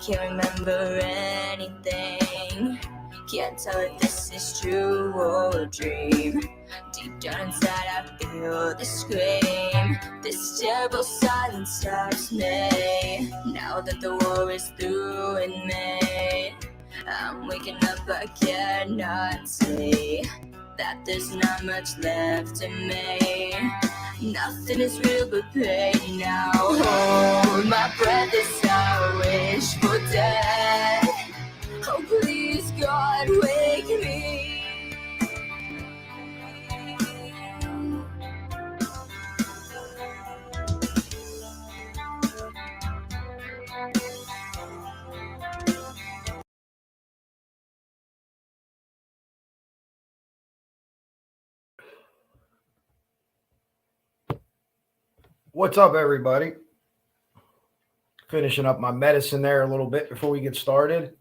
Can't remember anything. Can't tell if this is true or a dream. Deep down inside I feel the scream. This terrible silence stops me. Now that the war is through in me, I'm waking up, I cannot see that there's not much left in me. Nothing is real but pain now. Hold my breath as I wish for death. Oh please God, wake me. What's up, everybody? Finishing up my medicine there a little bit before we get started.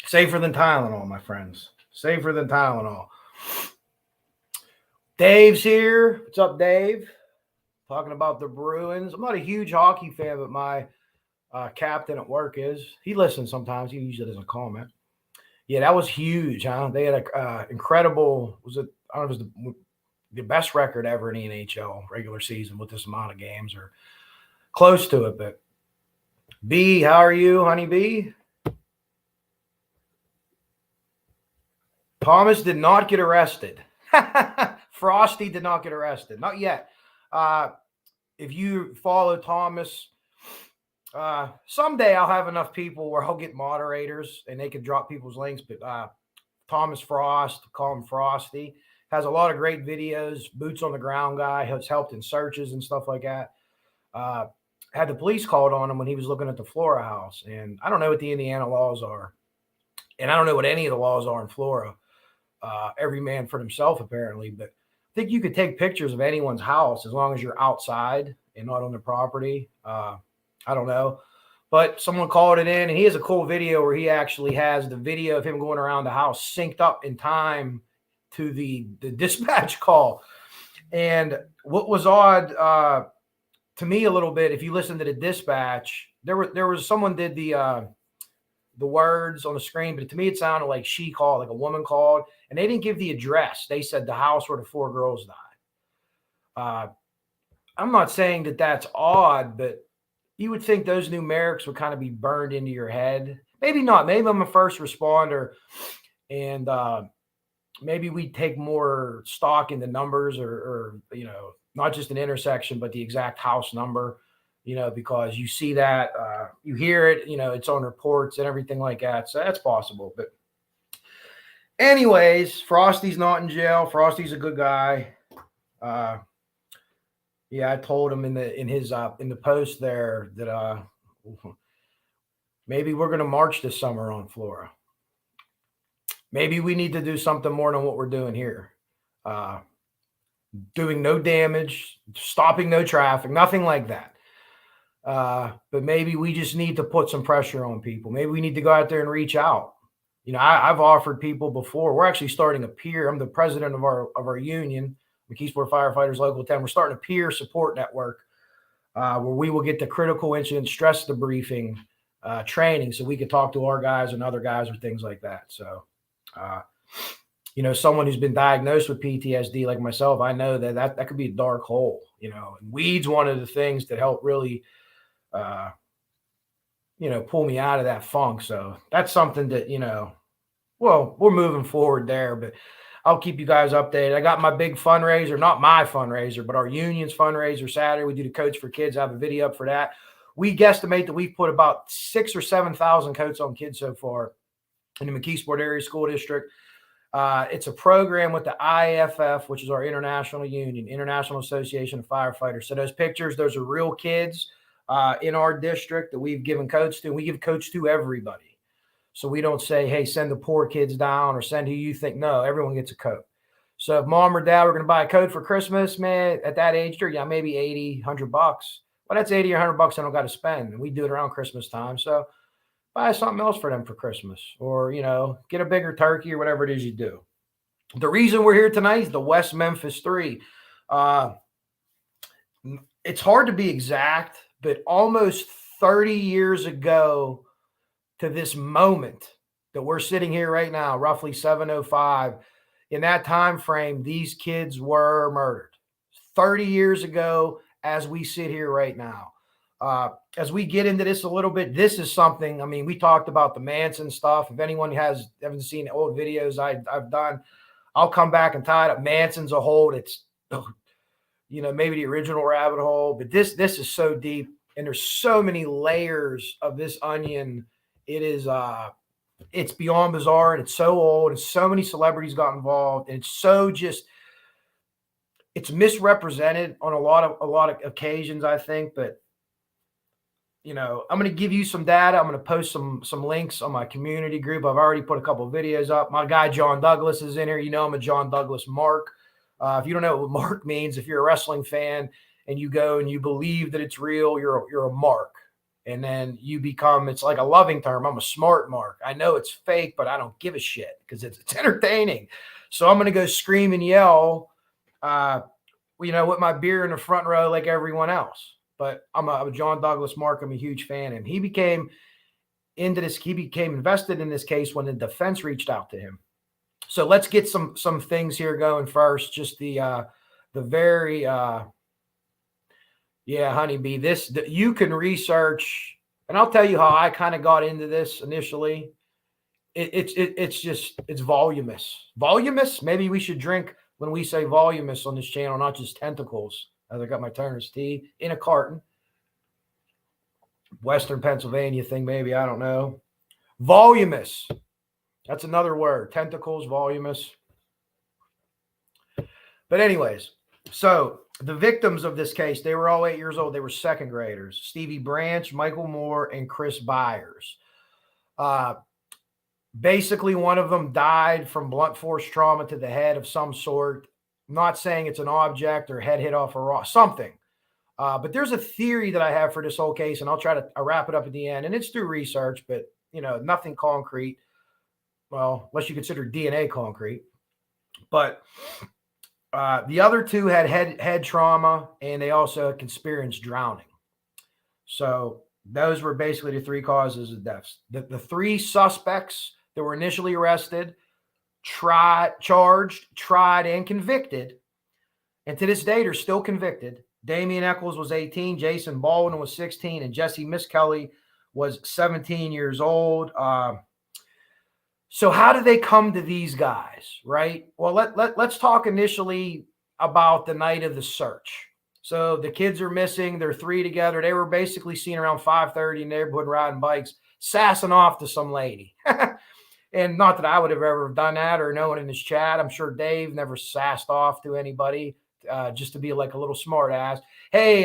Safer than Tylenol, my friends. Safer than Tylenol. Dave's here. What's up, Dave? Talking about the Bruins. I'm not a huge hockey fan, but my captain at work is. He listens sometimes. He usually doesn't comment. Yeah, that was huge, huh? They had a incredible, I don't know if it was the best record ever in the NHL regular season with this amount of games or close to it. But B, how are you, honey B? Thomas did not get arrested. Frosty did not get arrested. Not yet. If you follow Thomas, someday I'll have enough people where I'll get moderators and they can drop people's links. But Thomas Frost, call him Frosty, has a lot of great videos. Boots on the ground guy, has helped in searches and stuff like that. Had the police called on him when he was looking at the Flora house. And I don't know what the Indiana laws are. And I don't know what any of the laws are in Flora. Every man for himself, apparently. But I think you could take pictures of anyone's house as long as you're outside and not on the property. I don't know. But someone called it in, and he has a cool video where he actually has the video of him going around the house synced up in time to the dispatch call. And what was odd to me a little bit, if you listen to the dispatch, there was someone did the words on the screen, but to me it sounded like she called, like a woman called, and they didn't give the address. They said the house where the 4 girls died. I'm not saying that that's odd, but you would think those numerics would kind of be burned into your head. Maybe not. Maybe I'm a first responder, and maybe we take more stock in the numbers or not just an intersection, but the exact house number, because you see that, you hear it, it's on reports and everything like that. So that's possible. But anyways, Frosty's not in jail. Frosty's a good guy. Yeah, I told him in the post there that maybe we're going to march this summer on Flora. Maybe we need to do something more than what we're doing here. Doing no damage, stopping no traffic, nothing like that. But maybe we just need to put some pressure on people. Maybe we need to go out there and reach out. I've offered people before. We're actually starting a peer. I'm the president of our union, McKeesport Firefighters Local 10. We're starting a peer support network where we will get the critical incident stress debriefing training so we can talk to our guys and other guys or things like that. So, someone who's been diagnosed with PTSD like myself, I know that could be a dark hole, and weed's one of the things that help really, pull me out of that funk. So that's something that, we're moving forward there, but I'll keep you guys updated. I got my big fundraiser, not my fundraiser, but our union's fundraiser Saturday. We do the Coats for Kids. I have a video up for that. We guesstimate that we've put about 6,000 or 7,000 coats on kids so far in the McKeesport Area School District. It's a program with the IFF, which is our international union, International Association of Firefighters. So those pictures, those are real kids in our district that we've given coats to. And we give coats to everybody. So we don't say, hey, send the poor kids down or send who you think. No, everyone gets a coat. So if mom or dad were going to buy a coat for Christmas, man, at that age, maybe $80, $100. Well, that's $80 or $100 I don't got to spend. And we do it around Christmas time. So buy something else for them for Christmas or, get a bigger turkey or whatever it is you do. The reason we're here tonight is the West Memphis 3. It's hard to be exact, but almost 30 years ago to this moment that we're sitting here right now, roughly 7:05, in that time frame, these kids were murdered. 30 years ago, as we sit here right now. As we get into this a little bit, this is something, I mean, we talked about the Manson stuff. If anyone haven't seen old videos I've done, I'll come back and tie it up. Manson's a hole. It's, maybe the original rabbit hole, but this is so deep, and there's so many layers of this onion. It is, it's beyond bizarre, and it's so old, and so many celebrities got involved, and it's misrepresented on a lot of occasions, I think. But I'm going to give you some data. I'm going to post some links on my community group. I've already put a couple of videos up. My guy John Douglas is in here. I'm a John Douglas mark. If you don't know what mark means, if you're a wrestling fan and you go and you believe that it's real, you're a mark. And then you become, it's like a loving term. I'm a smart mark. I know it's fake, but I don't give a shit because it's entertaining. So I'm going to go scream and yell, with my beer in the front row like everyone else. But I'm a John Douglas mark. I'm a huge fan. And he became invested in this case when the defense reached out to him. So let's get some things here going first. Just the very, honeybee. You can research, and I'll tell you how I kind of got into this initially. It's voluminous. Voluminous? Maybe we should drink when we say voluminous on this channel, not just tentacles. As I got my Turner's tea in a carton. Western Pennsylvania thing, maybe. I don't know. Voluminous. That's another word. Tentacles, voluminous. But anyways, so the victims of this case, they were all 8 years old. They were second graders. Stevie Branch, Micheal Moore, and Chris Byers. Basically, one of them died from blunt force trauma to the head of some sort. I'm not saying it's an object or head hit off a rock, something. But there's a theory that I have for this whole case, and I'll try to wrap it up at the end. And it's through research, but, nothing concrete. Well, unless you consider DNA concrete. But the other two had head trauma, and they also experienced drowning. So those were basically the three causes of deaths. The three suspects that were initially arrested, charged, tried, and convicted, and to this day, they're still convicted. Damian Eccles was 18, Jason Baldwin was 16, and Jesse Miskelly was 17 years old. So how did they come to these guys, right? Well, let's talk initially about the night of the search. So the kids are missing. They're three together. They were basically seen around 5:30 in the neighborhood riding bikes, sassing off to some lady. And not that I would have ever done that or no one in this chat. I'm sure Dave never sassed off to anybody just to be like a little smart ass. Hey,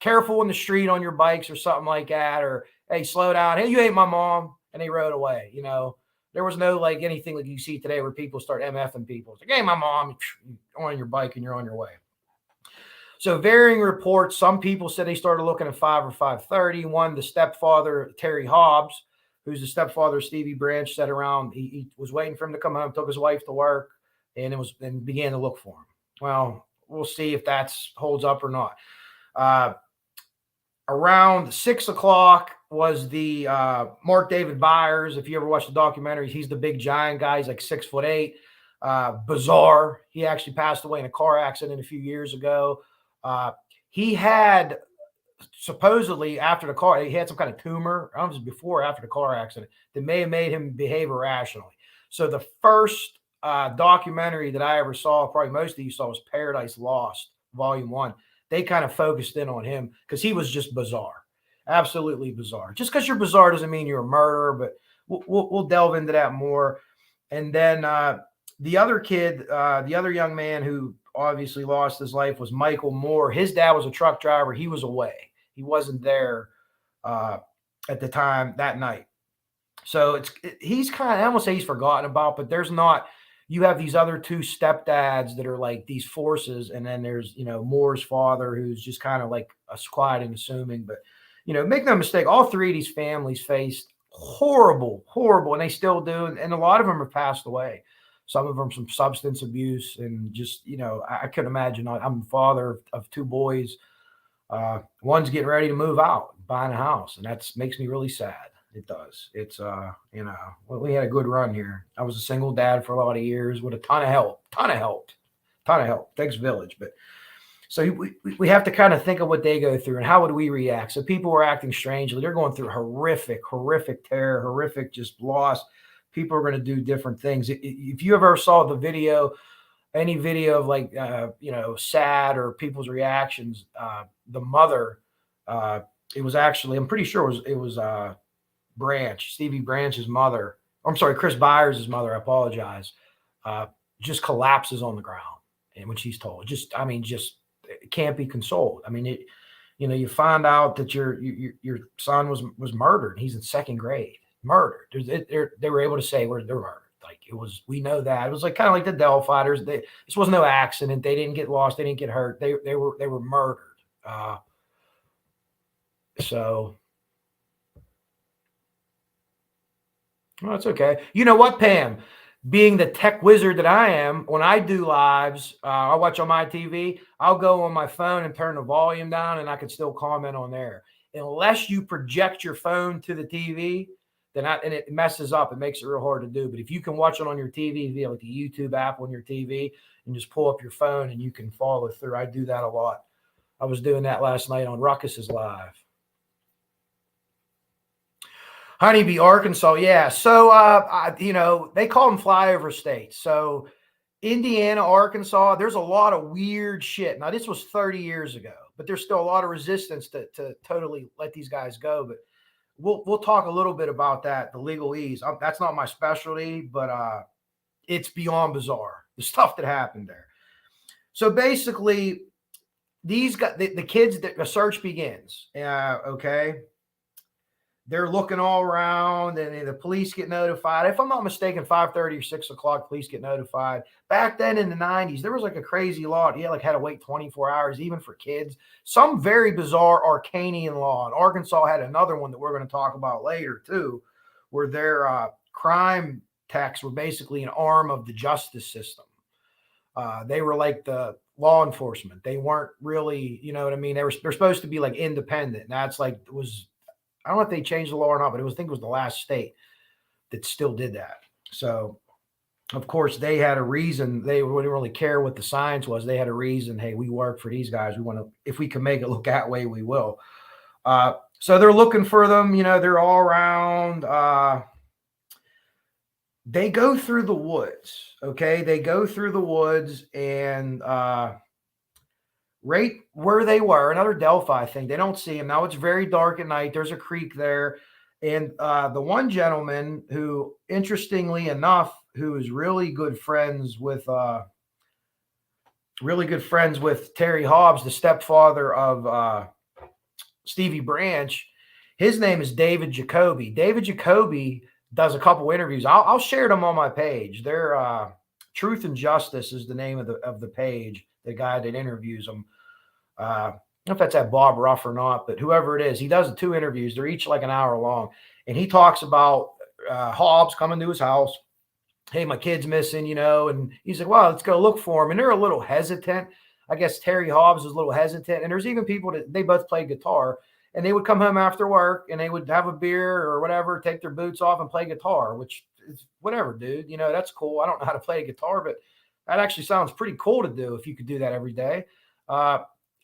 careful in the street on your bikes or something like that. Or, hey, slow down. Hey, you ain't my mom. And they rode away. There was no like anything like you see today where people start MFing people. It's like, hey, my mom, you're on your bike and you're on your way. So varying reports. Some people said they started looking at 5 or 5:30. One, the stepfather, Terry Hobbs, who's the stepfather of Stevie Branch, sat around. He was waiting for him to come home, took his wife to work, and began to look for him. Well, we'll see if that holds up or not. Around 6 o'clock was the Mark David Byers. If you ever watched the documentaries, he's the big giant guy. He's like 6'8". Bizarre. He actually passed away in a car accident a few years ago. He had supposedly after the car, he had some kind of tumor. I don't know if it was before or after the car accident that may have made him behave irrationally. So the first documentary that I ever saw, probably most of you saw, was Paradise Lost, Volume 1. They kind of focused in on him because he was just bizarre. Absolutely bizarre. Just because you're bizarre doesn't mean you're a murderer, but we'll delve into that more. And then the other kid, the other young man who obviously lost his life was Micheal Moore. His dad was a truck driver. He was away. He wasn't there at the time that night. So he's kind of, I won't say he's forgotten about, but there's not, you have these other two stepdads that are like these forces. And then there's, Moore's father, who's just kind of like a quiet and assuming, but, make no mistake, all three of these families faced horrible, and they still do. And a lot of them have passed away. Some of them from substance abuse and just, I couldn't imagine. I'm the father of two boys. One's getting ready to move out, buying a house, and that makes me really sad. It does. It's we had a good run here. I was a single dad for a lot of years with a ton of help. Thanks village, but so we have to kind of think of what they go through and how would we react. So people are acting strangely. They're going through horrific terror, horrific just loss. People are going to do different things. If you ever saw the video, any video of like sad or people's reactions, the mother, it was actually, I'm pretty sure it was Branch, Stevie Branch's mother. I'm sorry, Chris Byers' mother. I apologize. Just collapses on the ground, and when she's told, just it can't be consoled. I mean, you find out that your son was murdered. He's in second grade, murdered. They were able to say they're murdered. Like it was, we know that it was like kind of like the Dell fighters. This was no accident. They didn't get lost. They didn't get hurt. They were murdered. So. Well, that's okay. You know what, Pam? Being the tech wizard that I am, when I do lives, I watch on my TV, I'll go on my phone and turn the volume down, and I can still comment on there. Unless you project your phone to the TV, and it messes up. It makes it real hard to do. But if you can watch it on your TV via like the YouTube app on your TV and just pull up your phone and you can follow through, I do that a lot. I was doing that last night on Ruckus's Live. Honeybee, Arkansas. Yeah. So, they call them flyover states. So Indiana, Arkansas, there's a lot of weird shit. Now, this was 30 years ago, but there's still a lot of resistance to totally let these guys go. But we'll talk a little bit about that, the legalese. That's not my specialty, but it's beyond bizarre, the stuff that happened there. So basically, these guys, the kids, the search begins. Okay. They're looking all around, and the police get notified. If I'm not mistaken, 5:30 or 6 o'clock, police get notified. Back then in the 90s, there was like a crazy law. You had to wait 24 hours, even for kids. Some very bizarre Arcanian law. And Arkansas had another one that we're going to talk about later, too, where their crime techs were basically an arm of the justice system. They were like the law enforcement. They weren't really, you know what I mean? They're supposed to be like independent. And that's like, I don't know if they changed the law or not, but I think it was the last state that still did that. So, of course, they had a reason. They wouldn't really care what the science was. They had a reason. Hey, we work for these guys. We want to, if we can make it look that way, we will. So they're looking for them. They're all around. They go through the woods. Okay. They go through the woods and, right where they were, another Delphi thing. They don't see him. Now it's very dark at night. There's a creek there. And the one gentleman who, interestingly enough, who is really good friends with Terry Hobbs, the stepfather of Stevie Branch, his name is David Jacoby. David Jacoby does a couple interviews. I'll share them on my page. They're Truth and Justice is the name of the page. The guy that interviews them. I don't know if that's that Bob Ruff or not, but whoever it is, he does the 2 interviews. They're each like an hour long. And he talks about Hobbs coming to his house. Hey, my kid's missing, and he's like, well, let's go look for him. And they're a little hesitant. I guess Terry Hobbs is a little hesitant. And there's even people that they both play guitar, and they would come home after work and they would have a beer or whatever, take their boots off and play guitar, which is whatever, dude. That's cool. I don't know how to play a guitar, but that actually sounds pretty cool to do if you could do that every day.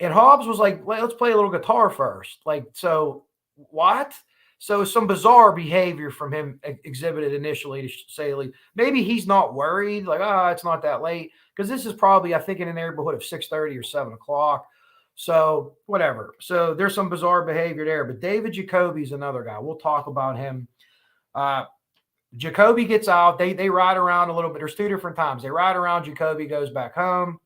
And Hobbs was like, let's play a little guitar first. Like, so what? So some bizarre behavior from him exhibited initially, to say, like, maybe he's not worried, like, it's not that late. Because this is probably, I think, in the neighborhood of 6:30 or 7 o'clock. So whatever. So there's some bizarre behavior there. But David Jacoby's another guy. We'll talk about him. Jacoby gets out. They ride around a little bit. There's 2 different times. They ride around. Jacoby goes back home.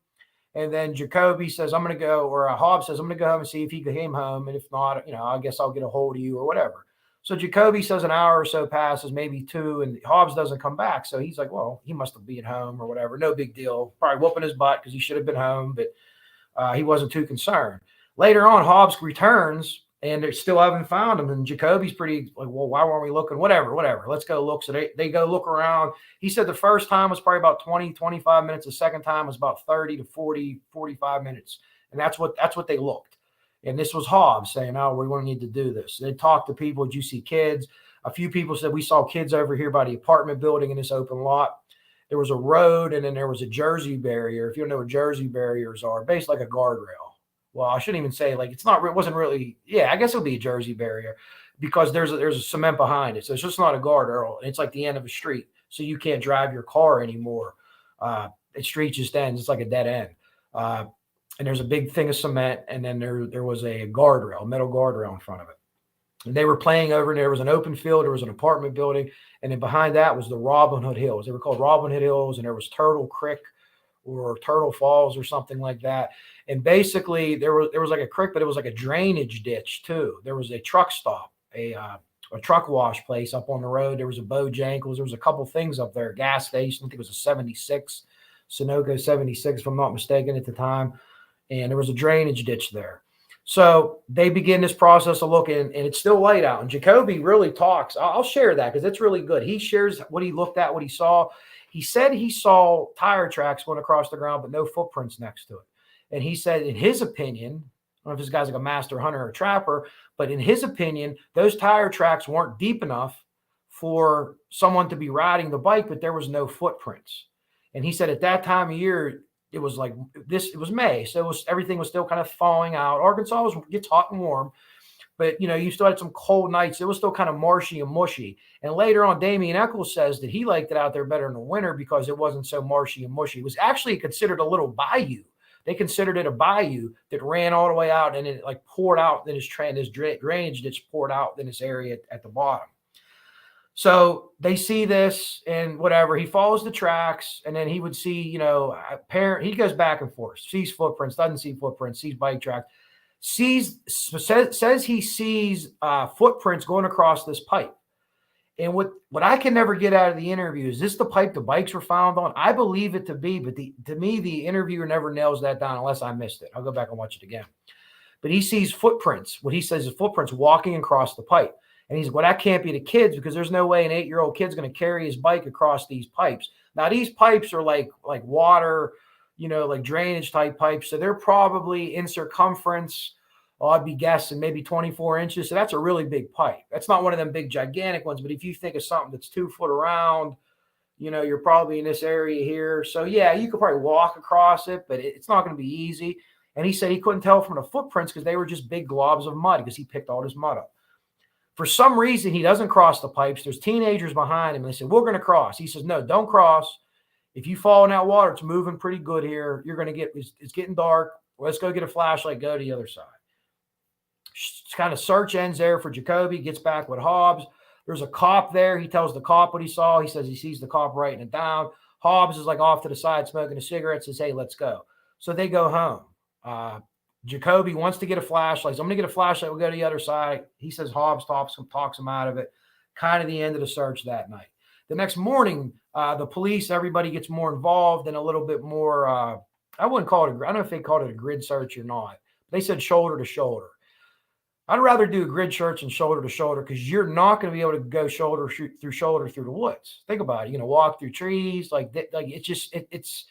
And then Jacoby says, I'm going to go, or Hobbs says, I'm going to go home and see if he came home. And if not, I guess I'll get a hold of you or whatever. So Jacoby says an hour or so passes, maybe 2, and Hobbs doesn't come back. So he's like, well, he must have been at home or whatever. No big deal. Probably whooping his butt because he should have been home, but he wasn't too concerned. Later on, Hobbs returns, and they still haven't found him. And Jacoby's pretty like, well, why weren't we looking? Whatever. Let's go look. So they go look around. He said the first time was probably about 20, 25 minutes. The second time was about 30 to 40, 45 minutes. And that's what they looked. And this was Hobbs saying, oh, we're going to need to do this. They talked to people. Did you see kids? A few people said, we saw kids over here by the apartment building in this open lot. There was a road, and then there was a Jersey barrier. If you don't know what Jersey barriers are, basically like a guardrail. Well, I shouldn't even say like it wasn't really. Yeah, I guess it would be a Jersey barrier because there's a cement behind it, so it's just not a guardrail. It's like the end of a street, so you can't drive your car anymore. The street just ends. It's like a dead end. And there's a big thing of cement, and then there was a guardrail, a metal guardrail in front of it. And they were playing over, and there was an open field, there was an apartment building, and then behind that was the Robin Hood Hills. They were called Robin Hood Hills, and there was Turtle Creek or Turtle Falls or something like that. And basically there was like a creek, but it was like a drainage ditch too. There was a truck stop, a truck wash place up on the road. There was a Bojangles. There was a couple things up there, a gas station. I think it was a 76, Sunoco 76, if I'm not mistaken at the time. And there was a drainage ditch there. So they begin this process of looking, and it's still light out. And Jacoby really talks. I'll share that because it's really good. He shares what he looked at, what he saw. He said he saw tire tracks going across the ground, but no footprints next to it. And he said, in his opinion, I don't know if this guy's like a master hunter or trapper, but in his opinion, those tire tracks weren't deep enough for someone to be riding the bike, but there was no footprints. And he said at that time of year, it was like this, it was May. So everything was still kind of thawing out. Arkansas gets hot and warm, but you still had some cold nights. It was still kind of marshy and mushy. And later on, Damian Eccles says that he liked it out there better in the winter because it wasn't so marshy and mushy. It was actually considered a little bayou. They considered it a bayou that ran all the way out, and it like poured out. Then this drainage ditch poured out in this area at the bottom. So they see this and whatever. He follows the tracks, and then he would see, he goes back and forth, sees footprints, doesn't see footprints, sees bike tracks, says he sees footprints going across this pipe. And what I can never get out of the interview is this the pipe the bikes were found on? I believe it to be, but to me, the interviewer never nails that down unless I missed it. I'll go back and watch it again. But he sees footprints. What he says is footprints walking across the pipe. And he's like, well, that can't be the kids because there's no way an 8-year-old kid's going to carry his bike across these pipes. Now, these pipes are like water, like drainage type pipes. So they're probably in circumference, I'd be guessing maybe 24 inches. So that's a really big pipe. That's not one of them big gigantic ones. But if you think of something that's 2 foot around, you're probably in this area here. So yeah, you could probably walk across it, but it's not going to be easy. And he said he couldn't tell from the footprints because they were just big globs of mud because he picked all this mud up. For some reason, he doesn't cross the pipes. There's teenagers behind him. And they said, we're going to cross. He says, no, don't cross. If you fall in that water, it's moving pretty good here. You're going to it's getting dark. Let's go get a flashlight, go to the other side. Kind of search ends there for Jacoby, gets back with Hobbs. There's a cop there. He tells the cop what he saw. He says he sees the cop writing it down. Hobbs is like off to the side smoking a cigarette, says, hey, let's go. So they go home. Jacoby wants to get a flashlight. So I'm going to get a flashlight. We'll go to the other side. He says Hobbs talks him out of it. Kind of the end of the search that night. The next morning, the police, everybody gets more involved and a little bit more, I wouldn't call it, I don't know if they called it a grid search or not. They said shoulder to shoulder. I'd rather do a grid search and shoulder to shoulder because you're not going to be able to go shoulder through the woods. Think about it. You're going to walk through trees. It's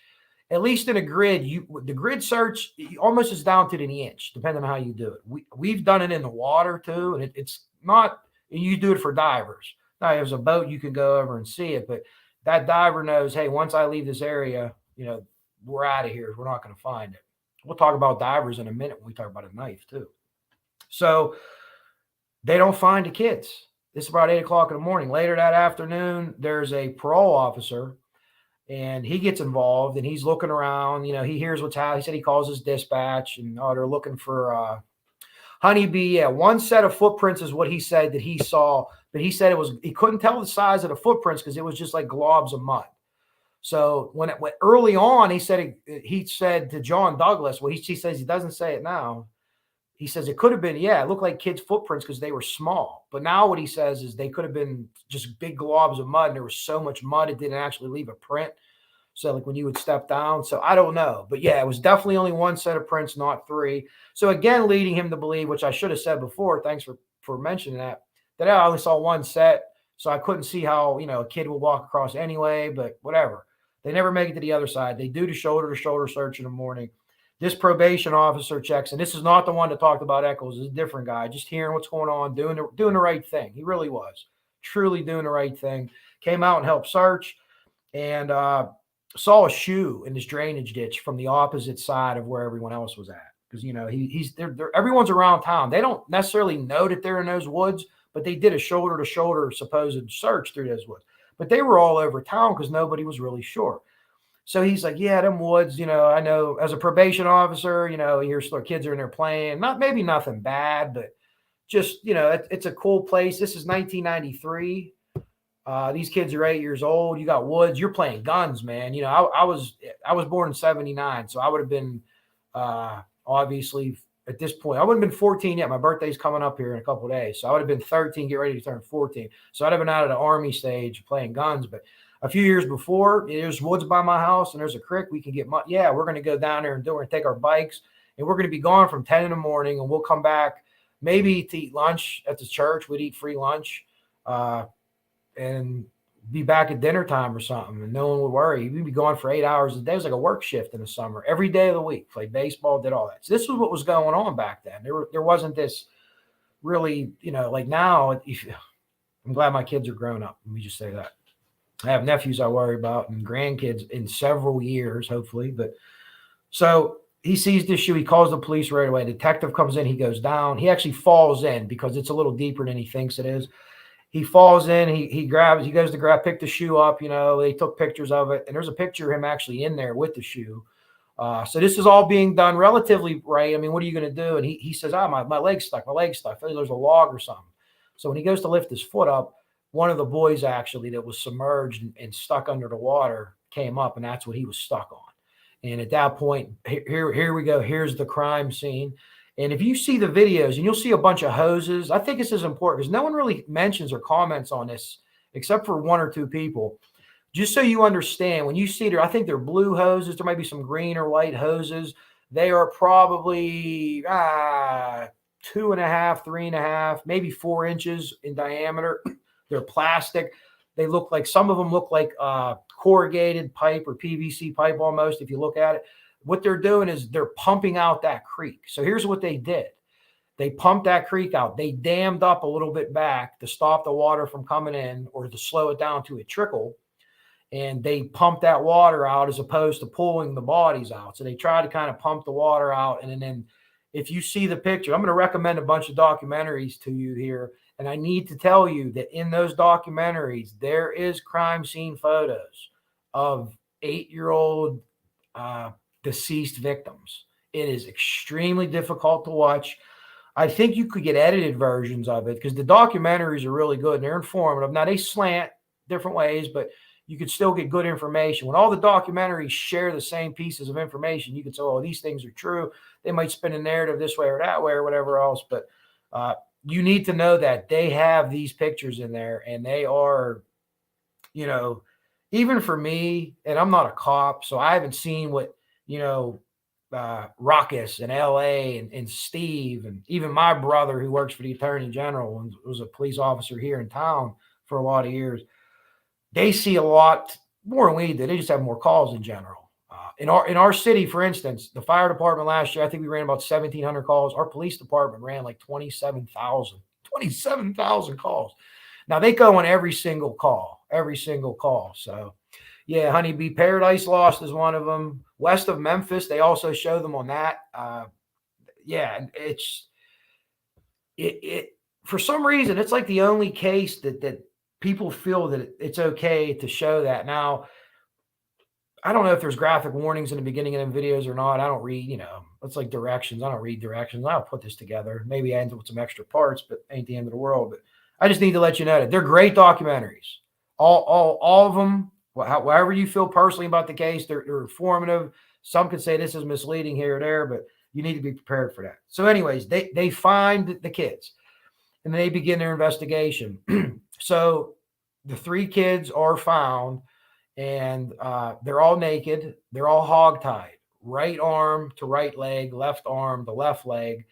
at least in a grid, the grid search almost is down to the inch, depending on how you do it. We've done it in the water too, and it's not. You do it for divers. Now, if there's a boat, you can go over and see it, but that diver knows, hey, once I leave this area, we're out of here. We're not going to find it. We'll talk about divers in a minute when we talk about a knife too. So they don't find the kids. This is about 8 o'clock in the morning. Later that afternoon, there's a parole officer. And he gets involved and he's looking around, he hears what's happening. He said he calls his dispatch and they're looking for honeybee. Yeah, one set of footprints is what he said that he saw, but he said he couldn't tell the size of the footprints because it was just like globs of mud. So when it went early on, he said to John Douglas, well, he says he doesn't say it now. He says it could have been, it looked like kids' footprints because they were small. But now what he says is they could have been just big globs of mud, and there was so much mud it didn't actually leave a print. So like when you would step down. So I don't know. But yeah, it was definitely only one set of prints, not 3. So again, leading him to believe, which I should have said before, thanks for mentioning that I only saw one set. So I couldn't see how, a kid would walk across anyway, but whatever. They never make it to the other side. They do the shoulder-to-shoulder search in the morning. This probation officer checks, and this is not the one that talked about Eccles. It's a different guy, just hearing what's going on, doing the right thing. He really was truly doing the right thing. Came out and helped search, and saw a shoe in this drainage ditch from the opposite side of where everyone else was at. Because, you know, he's everyone's around town. They don't necessarily know that they're in those woods, but they did a shoulder to shoulder supposed search through those woods. But they were all over town because nobody was really sure. So he's like, yeah, them woods, you know, I know as a probation officer, you know, your kids are in there playing, maybe nothing bad, but just, you know, it's a cool place. This is 1993. These kids are 8 years old. You got woods. You're playing guns, man. You know, I was born in 79, so I would have been obviously at this point. I wouldn't have been 14 yet. My birthday's coming up here in a couple of days, so I would have been 13, get ready to turn 14. So I'd have been out of the Army stage playing guns. But a few years before, there's woods by my house and there's a creek. We can get yeah, we're going to go down there and do it and take our bikes, and we're going to be gone from 10 in the morning, and we'll come back maybe to eat lunch at the church. We'd eat free lunch. And be back at dinner time or something, and no one would worry. We'd be gone for 8 hours a day. It was like a work shift in the summer, every day of the week. Played baseball, did all that. So this was what was going on back then. There wasn't this really, you know, like now. I'm glad my kids are grown up. Let me just say that. I have nephews I worry about and grandkids in several years, hopefully. But so he sees this shoe. He calls the police right away. Detective comes in. He goes down. He actually falls in because it's a little deeper than he thinks it is. He falls in, he goes to pick the shoe up, you know, they took pictures of it, and there's a picture of him actually in there with the shoe. So this is all being done relatively right. I mean, what are you going to do? And he says, my leg's stuck. There's a log or something. So when he goes to lift his foot up, one of the boys actually that was submerged and stuck under the water came up, and that's what he was stuck on. And at that point, here we go. Here's the crime scene. And if you see the videos, and you'll see a bunch of hoses, I think this is important because no one really mentions or comments on this except for one or two people. Just so you understand, when you see there, I think they're blue hoses. There might be some green or white hoses. They are probably 2.5, 3.5, maybe 4 inches in diameter. They're plastic. They look like, some of them look like corrugated pipe or PVC pipe almost, if you look at it. What they're doing is they're pumping out that creek. So here's what they did. They pumped that creek out. They dammed up a little bit back to stop the water from coming in or to slow it down to a trickle. And they pumped that water out as opposed to pulling the bodies out. So they try to kind of pump the water out. And then if you see the picture, I'm going to recommend a bunch of documentaries to you here. And I need to tell you that in those documentaries, there is crime scene photos of 8-year-old deceased victims. It is extremely difficult to watch. I think you could get edited versions of it because the documentaries are really good and they're informative. Now they slant different ways, but you could still get good information. When all the documentaries share the same pieces of information, you can say, oh, these things are true. They might spin a narrative this way or that way or whatever else. But you need to know that they have these pictures in there and they are, you know, even for me, and I'm not a cop, so I haven't seen what, you know, Ruckus and LA and Steve and even my brother who works for the Attorney General and was a police officer here in town for a lot of years. They see a lot more than we do. They just have more calls in general. In our city, for instance, the fire department last year, I think we ran about 1,700 calls. Our police department ran like 27,000 calls. Now they go on every single call. So yeah, Honeybee Paradise Lost is one of them. West of Memphis, they also show them on that. Yeah, it for some reason, it's like the only case that people feel that it's okay to show that. Now, I don't know if there's graphic warnings in the beginning of them videos or not. I don't read, you know, it's like directions. I don't read directions. I'll put this together. Maybe I end up with some extra parts, but ain't the end of the world. But I just need to let you know that they're great documentaries. All of them. However you feel personally about the case, they're informative. Some could say this is misleading here or there, but you need to be prepared for that. So anyways, they find the kids and they begin their investigation. So the 3 kids are found and they're all naked. They're all hogtied, right arm to right leg, left arm to left leg.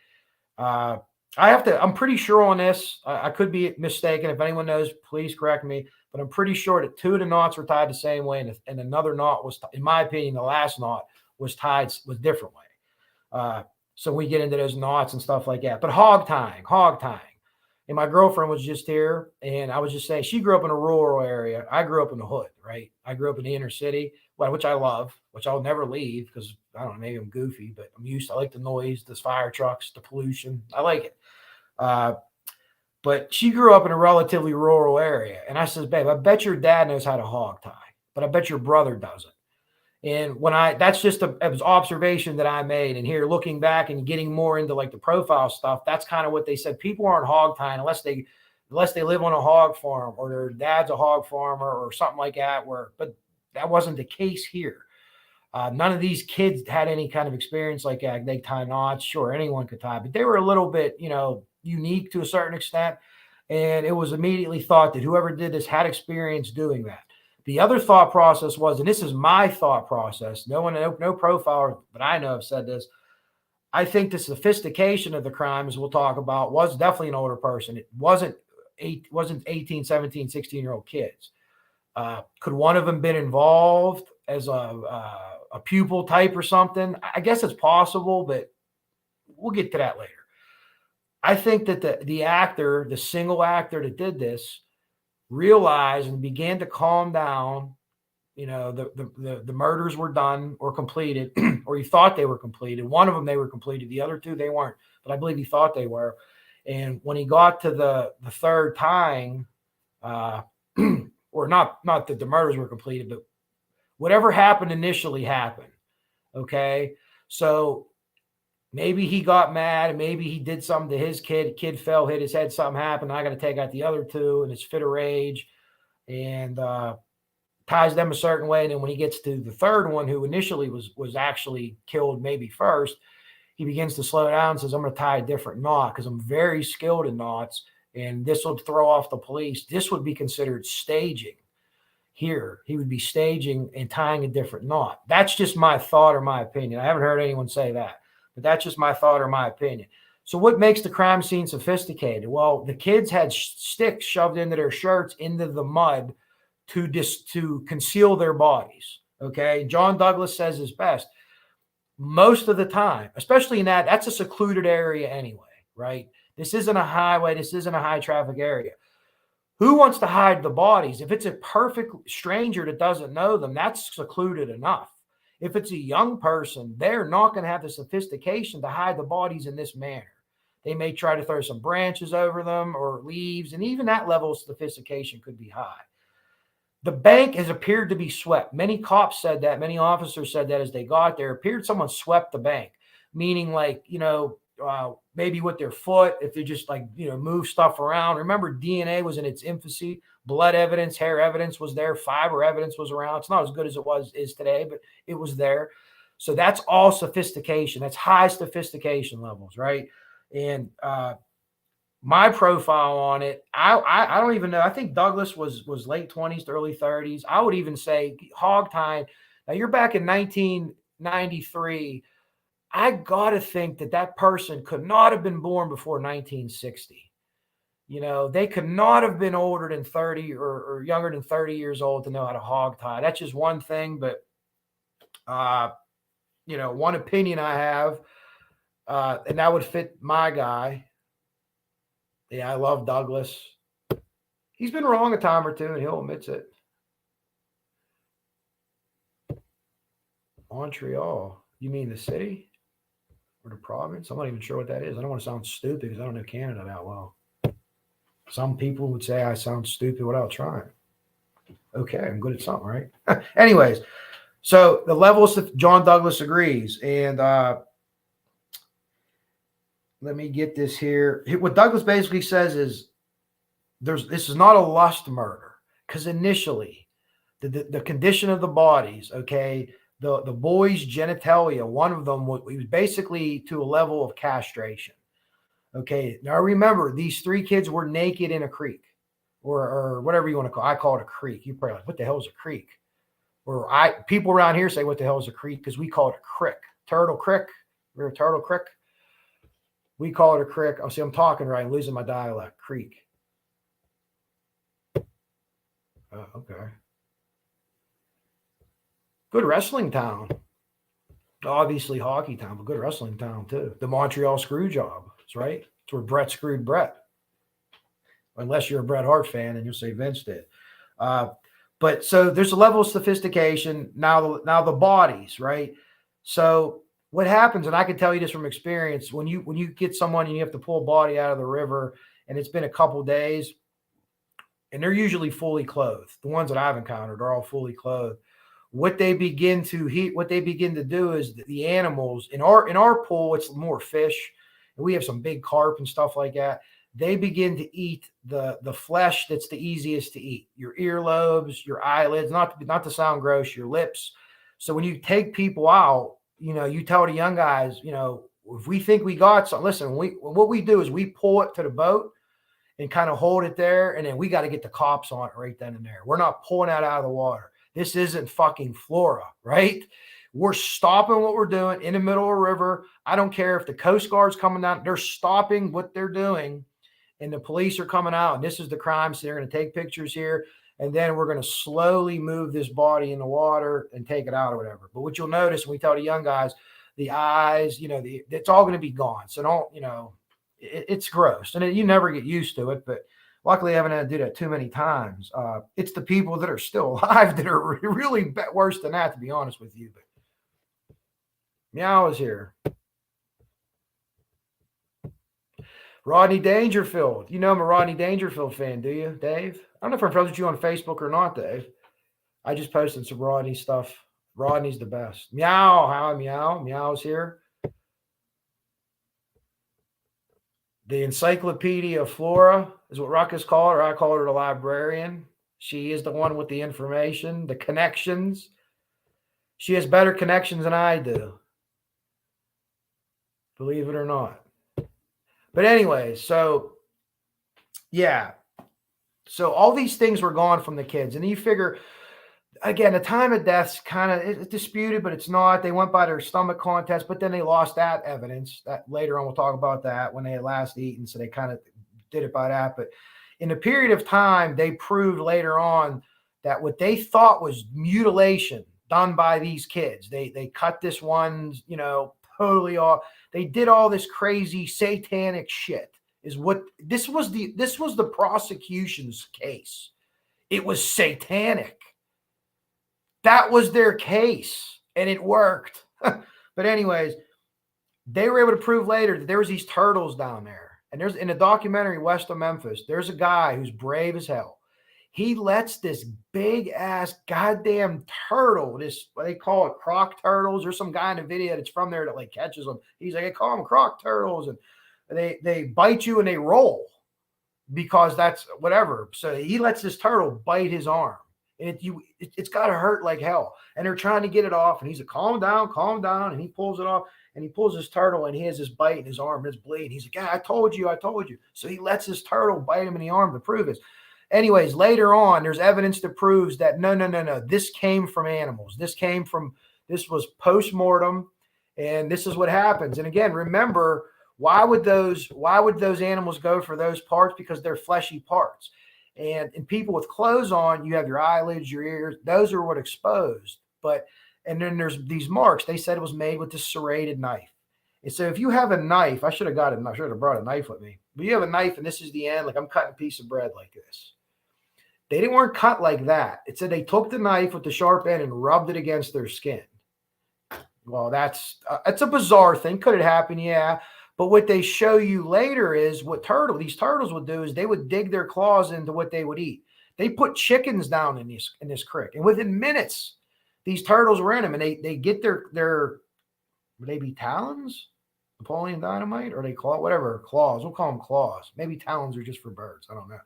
I'm pretty sure on this, I could be mistaken. If anyone knows, please correct me. But I'm pretty sure that 2 of the knots were tied the same way, and another knot was, in my opinion, the last knot was tied with different way. So we get into those knots and stuff like that. But hog tying. And my girlfriend was just here, and I was just saying, she grew up in a rural area. I grew up in the hood, right? I grew up in the inner city, which I love, which I'll never leave because, I don't know, maybe I'm goofy, but I like the noise, the fire trucks, the pollution. I like it. But she grew up in a relatively rural area. And I says, babe, I bet your dad knows how to hog tie, but I bet your brother doesn't. And that's just an observation that I made. And here, looking back and getting more into like the profile stuff, that's kind of what they said. People aren't hog tying unless they live on a hog farm or their dad's a hog farmer or something like that. But that wasn't the case here. None of these kids had any kind of experience like that. They tie knots. Sure, anyone could tie, but they were a little bit, unique to a certain extent. And it was immediately thought that whoever did this had experience doing that. The other thought process was, and this is my thought process, no profiler that I know have said this. I think the sophistication of the crimes we'll talk about was definitely an older person. It wasn't 18, 17, 16-year-old kids. Could one of them been involved as a pupil type or something? I guess it's possible, but we'll get to that later. I think that the single actor that did this, realized and began to calm down. The murders were done or completed, or he thought they were completed. One of them, they were completed. The other two, they weren't, but I believe he thought they were. And when he got to the third tying, or not that the murders were completed, but whatever happened initially happened. Okay. So maybe he got mad and maybe he did something to his kid. Kid fell, hit his head, something happened. I got to take out the other two, and it's fit of rage and ties them a certain way. And then when he gets to the third one, who initially was actually killed maybe first, he begins to slow down and says, I'm going to tie a different knot because I'm very skilled in knots, and this will throw off the police. This would be considered staging. Here, he would be staging and tying a different knot. That's just my thought or my opinion. I haven't heard anyone say that. But that's just my thought or my opinion. So what makes the crime scene sophisticated? Well, the kids had sticks shoved into their shirts, into the mud to conceal their bodies. Okay. John Douglas says his best. Most of the time, especially in that's a secluded area anyway, right? This isn't a highway. This isn't a high traffic area. Who wants to hide the bodies? If it's a perfect stranger that doesn't know them, that's secluded enough. If it's a young person, they're not going to have the sophistication to hide the bodies in this manner. They may try to throw some branches over them or leaves, and even that level of sophistication could be high. The bank has appeared to be swept. Many cops said that. Many officers said that as they got there. It appeared someone swept the bank, meaning like, maybe with their foot, if they just move stuff around. Remember, DNA was in its infancy. Blood evidence, hair evidence was there. Fiber evidence was around. It's not as good as it is today, but it was there. So that's all sophistication. That's high sophistication levels, right? And my profile on it, I don't even know. I think Douglas was late 20s to early 30s. I would even say hog tying. Now you're back in 1993. I got to think that person could not have been born before 1960. They could not have been older than 30 or younger than 30 years old to know how to hog tie. That's just one thing. But, one opinion I have, and that would fit my guy. Yeah, I love Douglas. He's been wrong a time or two, and he'll admit it. Montreal. You mean the city or the province? I'm not even sure what that is. I don't want to sound stupid because I don't know Canada that well. Some people would say I sound stupid without trying. Okay, I'm good at something, right? Anyways, so the levels that John Douglas agrees. And let me get this here. What Douglas basically says is this is not a lust murder, because initially the condition of the bodies, okay, the boy's genitalia, one of them was basically to a level of castration. Okay, now remember, these three kids were naked in a creek or whatever you want to call it. I call it a creek. You probably like, what the hell is a creek? Or people around here say, what the hell is a creek? Because we call it a crick. Turtle Creek. We're a Turtle Creek. We call it a crick. Oh, see, I'm talking right. I'm losing my dialect. Creek. Okay. Good wrestling town. Obviously hockey town, but good wrestling town too. The Montreal screw job. That's right. It's where Brett screwed Brett. Unless you're a Bret Hart fan and you'll say Vince did. But so there's a level of sophistication. Now the bodies, right? So what happens, and I can tell you this from experience, when you get someone and you have to pull a body out of the river and it's been a couple days, and they're usually fully clothed. The ones that I've encountered are all fully clothed. What they begin to do is the animals in our pool, it's more fish, and we have some big carp and stuff like that. They begin to eat the flesh that's the easiest to eat. Your earlobes, your eyelids, not to sound gross, your lips. So when you take people out, you tell the young guys, if we think we got something, listen, what we do is we pull it to the boat and kind of hold it there, and then we got to get the cops on it right then and there. We're not pulling that out of the water. This isn't fucking Florida, right? We're stopping what we're doing in the middle of a river. I don't care if the Coast Guard's coming down. They're stopping what they're doing, and the police are coming out, and this is the crime. So they're going to take pictures here, and then we're going to slowly move this body in the water and take it out or whatever. But what you'll notice when we tell the young guys, the eyes, it's all going to be gone. So don't, it's gross, and you never get used to it, but luckily I haven't had to do that too many times. It's the people that are still alive that are really worse than that, to be honest with you. But Meow is here. Rodney Dangerfield. You know I'm a Rodney Dangerfield fan, do you, Dave? I don't know if I'm friends with you on Facebook or not, Dave. I just posted some Rodney stuff. Rodney's the best. Meow. Hi, Meow. Meow's here. The Encyclopedia of Flora is what Ruckus called her. I call her the librarian. She is the one with the information, the connections. She has better connections than I do. Believe it or not. But anyway, so yeah. So all these things were gone from the kids. And you figure, again, the time of death's kind of it's disputed, but it's not. They went by their stomach contest, but then they lost that evidence. That later on, we'll talk about that when they had last eaten. So they kind of did it by that. But in a period of time, they proved later on that what they thought was mutilation done by these kids. They cut this one, totally off. They did all this crazy satanic shit. Is what this was the prosecution's case. It was satanic. That was their case, and it worked. But anyways, they were able to prove later that there was these turtles down there. And there's in a documentary, West of Memphis, there's a guy who's brave as hell. He lets this big ass goddamn turtle, this what they call it, croc turtles. There's some guy in the video that's from there that like catches them. He's like, I call them croc turtles, and they bite you and they roll because that's whatever. So he lets this turtle bite his arm. And it's got to hurt like hell. And they're trying to get it off. And he's like, calm down. And he pulls it off. And he pulls his turtle and he has this bite in his arm and it's bleeding. He's like, yeah, I told you. So he lets his turtle bite him in the arm to prove this. Anyways, later on, there's evidence that proves that no. This came from animals. This was post-mortem. And this is what happens. And again, remember, why would those animals go for those parts? Because they're fleshy parts. And in people with clothes on, you have your eyelids, your ears. Those are what exposed. And then there's these marks. They said it was made with this serrated knife. And so if you have a knife, I should have brought a knife with me. But you have a knife and this is the end. Like I'm cutting a piece of bread like this. They weren't cut like that. It said they took the knife with the sharp end and rubbed it against their skin. Well, that's a bizarre thing. Could it happen? Yeah. But what they show you later is what these turtles would do is they would dig their claws into what they would eat. They put chickens down in this creek. And within minutes, these turtles were in them. And they get their would they be talons? Napoleon Dynamite? Or they claws. We'll call them claws. Maybe talons are just for birds. I don't know.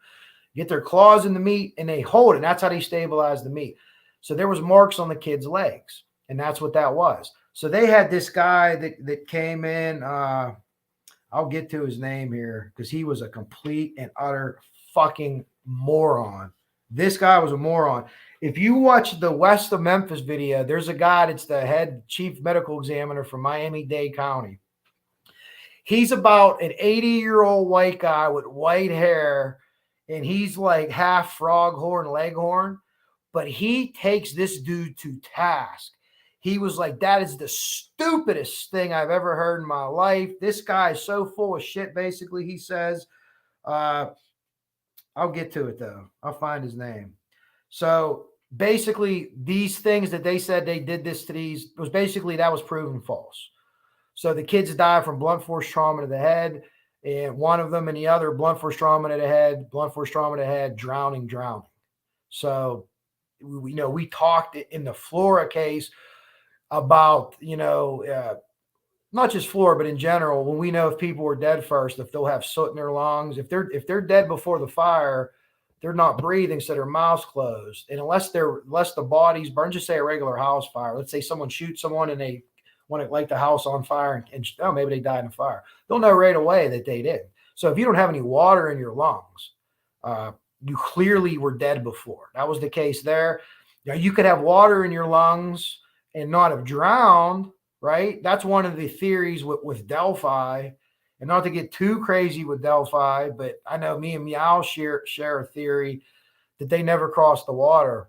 Get their claws in the meat and they hold it. And that's how they stabilize the meat. So there was marks on the kid's legs. And that's what that was. So they had this guy that came in. I'll get to his name here because he was a complete and utter fucking moron. This guy was a moron. If you watch the West of Memphis video, there's a guy that's the head chief medical examiner from Miami-Dade County. He's about an 80-year-old white guy with white hair, and he's like half froghorn, leghorn, but he takes this dude to task. He was like, that is the stupidest thing I've ever heard in my life. This guy is so full of shit, basically, he says. I'll get to it, though. I'll find his name. So basically, these things that they said they did this to these, was basically that was proven false. So the kids died from blunt force trauma to the head, and one of them and the other blunt force trauma to the head, blunt force trauma to the head, drowning. So, we talked in the Flora case about, not just Flora, but in general, when we know if people were dead first, if they'll have soot in their lungs, if they're dead before the fire, they're not breathing, so their mouth's closed. And unless the body's burned, just say a regular house fire. Let's say someone shoots someone and they want to light the house on fire and maybe they died in a fire. They'll know right away that they did. So if you don't have any water in your lungs, you clearly were dead before. That was the case there. Now, you could have water in your lungs and not have drowned, right? That's one of the theories with Delphi. And not to get too crazy with Delphi, but I know me and Micheal share a theory that they never crossed the water.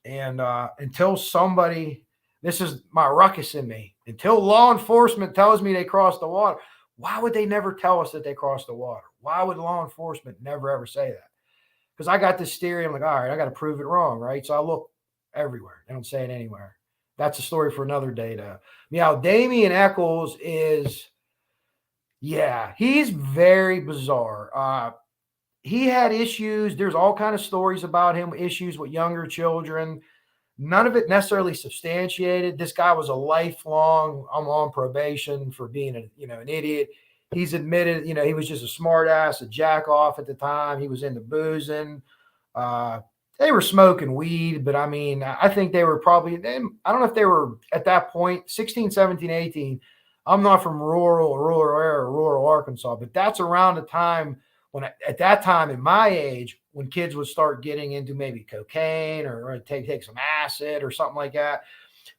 And until somebody, this is my ruckus in me, until law enforcement tells me they crossed the water, why would they never tell us that they crossed the water? Why would law enforcement never, ever say that? Because I got this theory. I'm like, all right, I got to prove it wrong, right? So I look everywhere. They don't say it anywhere. That's a story for another day, though. Damien Echols is, he's very bizarre. He had issues. There's all kind of stories about him, issues with younger children. None of it necessarily substantiated. This guy was a lifelong, I'm on probation for being an idiot. He's admitted, he was just a smart ass, a jack off at the time. He was into boozing. They were smoking weed, but I think they were probably, I don't know if they were at that point, 16, 17, 18. I'm not from rural Arkansas, but that's around the time when, at that time in my age, when kids would start getting into maybe cocaine or take some acid or something like that.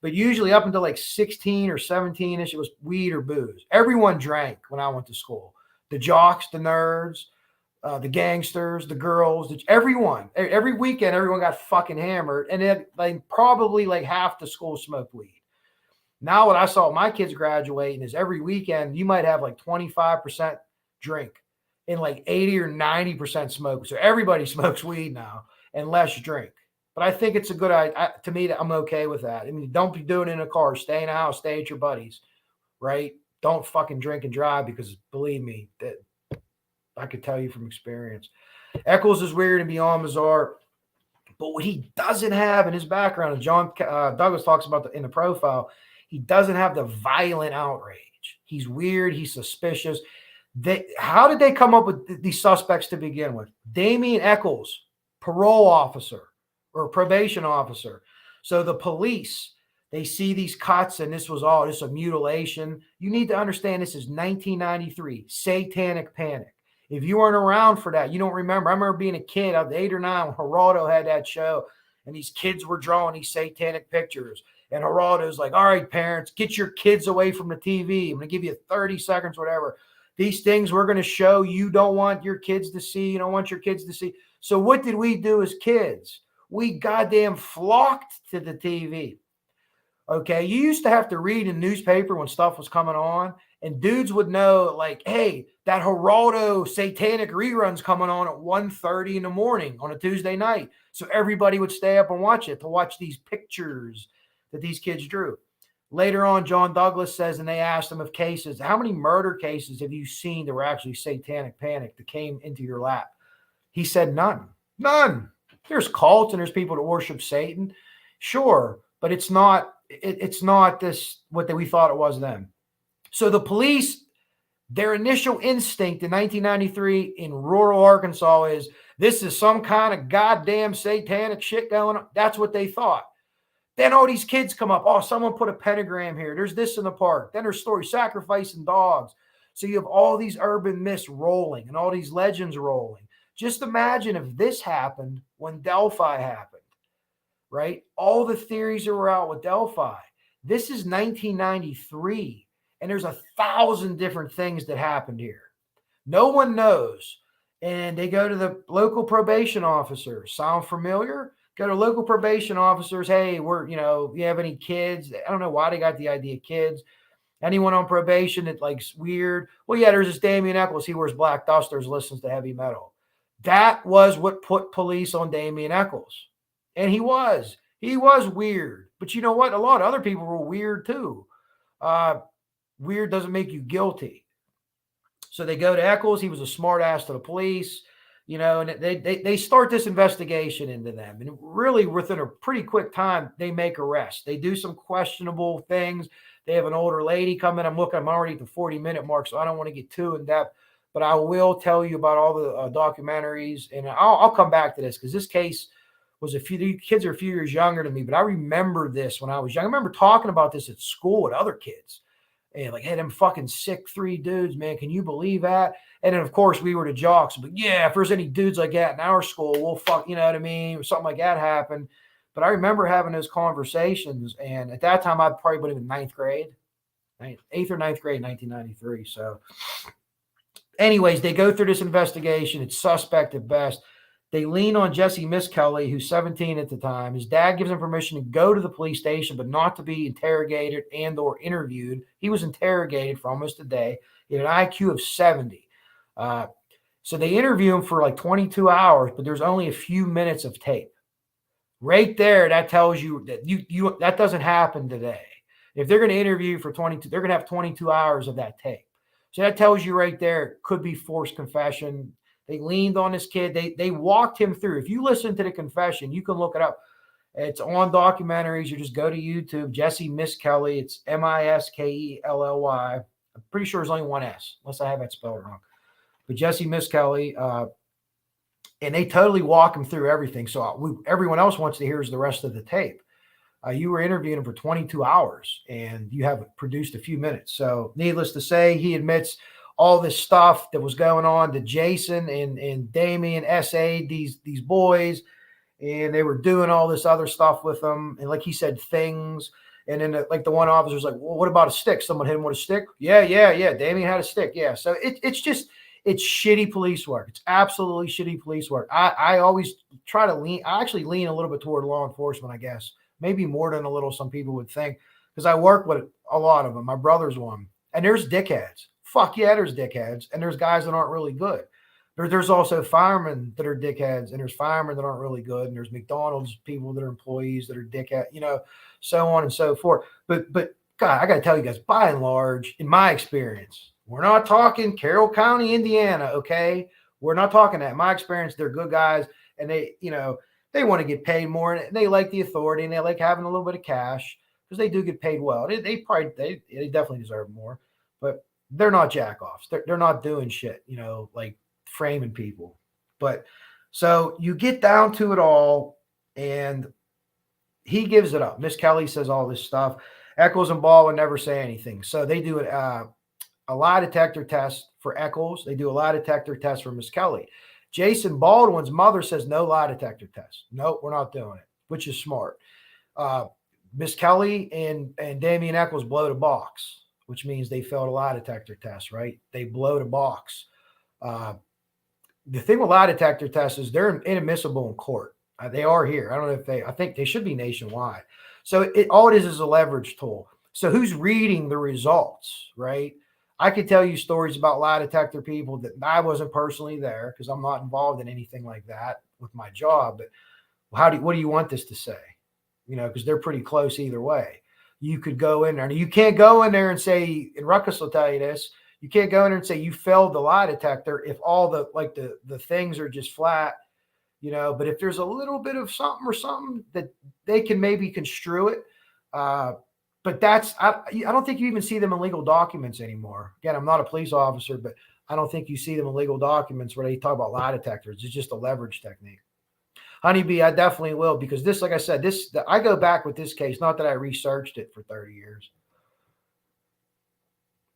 But usually up until like 16 or 17-ish, it was weed or booze. Everyone drank when I went to school. The jocks, the nerds, the gangsters, the girls, everyone. Every weekend, everyone got fucking hammered. And then probably like half the school smoked weed. Now what I saw my kids graduating is every weekend, you might have like 25% drink and like 80 or 90% smoke. So everybody smokes weed now and less drink. But I think it's a good idea. To me, I'm okay with that. Don't be doing it in a car. Stay in a house. Stay at your buddies, right? Don't fucking drink and drive, because believe me, that I could tell you from experience. Echols is weird and beyond bizarre. But what he doesn't have in his background, and John Douglas talks about in the profile, he doesn't have the violent outrage. He's weird. He's suspicious. How did they come up with these suspects to begin with? Damien Echols, parole officer or probation officer. So the police, they see these cuts and this was a mutilation. You need to understand this is 1993, satanic panic. If you weren't around for that, you don't remember. I remember being a kid, I was 8 or 9 when Geraldo had that show, and these kids were drawing these satanic pictures. And Geraldo's like, all right, parents, get your kids away from the TV. I'm going to give you 30 seconds, whatever. These things we're going to show you don't want your kids to see. You don't want your kids to see. So what did we do as kids? We goddamn flocked to the TV. Okay, you used to have to read in newspaper when stuff was coming on, and dudes would know, like, hey, that Geraldo satanic rerun's coming on at 1:30 in the morning on a Tuesday night. So everybody would stay up and watch it, to watch these pictures that these kids drew. Later on, John Douglas says, and they asked him of cases, how many murder cases have you seen that were actually satanic panic that came into your lap? He said none. None. There's cults and there's people that worship Satan. Sure, but it's not this what we thought it was then. So the police, their initial instinct in 1993 in rural Arkansas is, this is some kind of goddamn satanic shit going on. That's what they thought. Then all these kids come up. Oh, someone put a pentagram here. There's this in the park. Then there's stories, sacrificing dogs. So you have all these urban myths rolling and all these legends rolling. Just imagine if this happened when Delphi happened, right? All the theories that were out with Delphi. This is 1993, and there's 1,000 different things that happened here. No one knows. And they go to the local probation officer. Sound familiar? Go to local probation officers. Hey, you have any kids? I don't know why they got the idea of kids. Anyone on probation that likes weird? Well, yeah, there's this Damian Eccles. He wears black dusters, listens to heavy metal. That was what put police on Damian Eccles. And he was weird. But you know what? A lot of other people were weird too. Weird doesn't make you guilty. So they go to Eccles. He was a smart ass to the police, and they start this investigation into them. And really, within a pretty quick time, they make arrests. They do some questionable things. They have an older lady come in. I'm already at the 40-minute mark, so I don't want to get too in depth. But I will tell you about all the documentaries, and I'll come back to this because this case was the kids are a few years younger than me, but I remember this when I was young. I remember talking about this at school with other kids. And like, hey, them fucking sick 3 dudes, man. Can you believe that? And then, of course, we were the jocks. But yeah, if there's any dudes like that in our school, we'll fuck, you know what I mean? Or something like that happened. But I remember having those conversations. And at that time, I probably would have been 8th or 9th grade, 1993. So anyways, they go through this investigation. It's suspect at best. They lean on Jesse Miskelly, who's 17 at the time. His dad gives him permission to go to the police station, but not to be interrogated and or interviewed. He was interrogated for almost a day. He had an IQ of 70. So they interview him for like 22 hours, but there's only a few minutes of tape. Right there, that tells you that you that doesn't happen today. If they're going to interview for 22, they're going to have 22 hours of that tape. So that tells you right there, it could be forced confession. They leaned on this kid. They walked him through. If you listen to the confession, you can look it up. It's on documentaries. You just go to YouTube, Jesse Miskelly. It's Miskelly. I'm pretty sure there's only one S, unless I have that spelled wrong. But Jesse Miskelly, and they totally walk him through everything. So everyone else wants to hear is the rest of the tape. You were interviewing him for 22 hours, and you have produced a few minutes. So needless to say, he admits all this stuff that was going on to Jason and Damien, S.A., these boys, and they were doing all this other stuff with them. And like he said, things. And then the one officer's like, well, what about a stick? Someone hit him with a stick? Yeah. Damien had a stick. Yeah. So it's shitty police work. It's absolutely shitty police work. I always try to lean. I actually lean a little bit toward law enforcement, I guess. Maybe more than a little, some people would think, because I work with a lot of them. My brother's one. And there's dickheads. Fuck yeah, there's dickheads. And there's guys that aren't really good. There's also firemen that are dickheads, and there's firemen that aren't really good. And there's McDonald's people that are employees that are dickheads, so on and so forth. But God, I got to tell you guys, by and large, in my experience, we're not talking Carroll County, Indiana, okay? We're not talking that. In my experience, they're good guys, and they want to get paid more, and they like the authority, and they like having a little bit of cash because they do get paid well. They definitely deserve more, but they're not jack-offs. They're not doing shit, like framing people. But so you get down to it all, and he gives it up. Miss Kelly says all this stuff. Eccles and Baldwin never say anything. So they do a lie detector test for Eccles. They do a lie detector test for Miss Kelly. Jason Baldwin's mother says no lie detector test. Nope, we're not doing it, which is smart. Miss Kelly and Damian Eccles blow the box, which means they failed a lie detector test, right? They blow the box. The thing with lie detector tests is they're inadmissible in court. They are here. I don't know if I think they should be nationwide. So all it is a leverage tool. So who's reading the results, right? I could tell you stories about lie detector people that I wasn't personally there because I'm not involved in anything like that with my job. But what do you want this to say? Because they're pretty close either way. You could go in there, and you can't go in there and say, and Ruckus will tell you this, you can't go in there and say you failed the lie detector if all the things are just flat, but if there's a little bit of something that they can maybe construe it. But I don't think you even see them in legal documents anymore. Again, I'm not a police officer, but I don't think you see them in legal documents where they talk about lie detectors. It's just a leverage technique. Honeybee, I definitely will, because this, like I said, I go back with this case, not that I researched it for 30 years.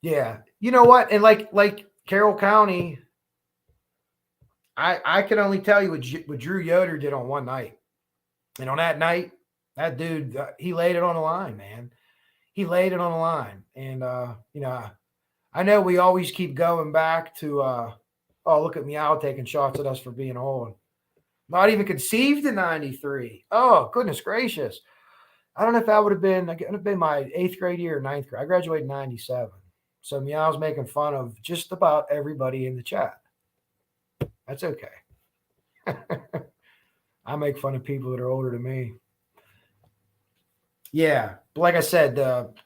Yeah. You know what? And like Carroll County, I can only tell you what Drew Yoder did on one night. And on that night, that dude, he laid it on the line, man. He laid it on the line. And, I know we always keep going back to, oh, look at Micheal taking shots at us for being old. Not even conceived in 93. Oh, goodness gracious. I don't know if that would have been my 8th grade year or 9th grade. I graduated in 97. So Micheal's making fun of just about everybody in the chat. That's okay. I make fun of people that are older than me. Yeah. But like I said,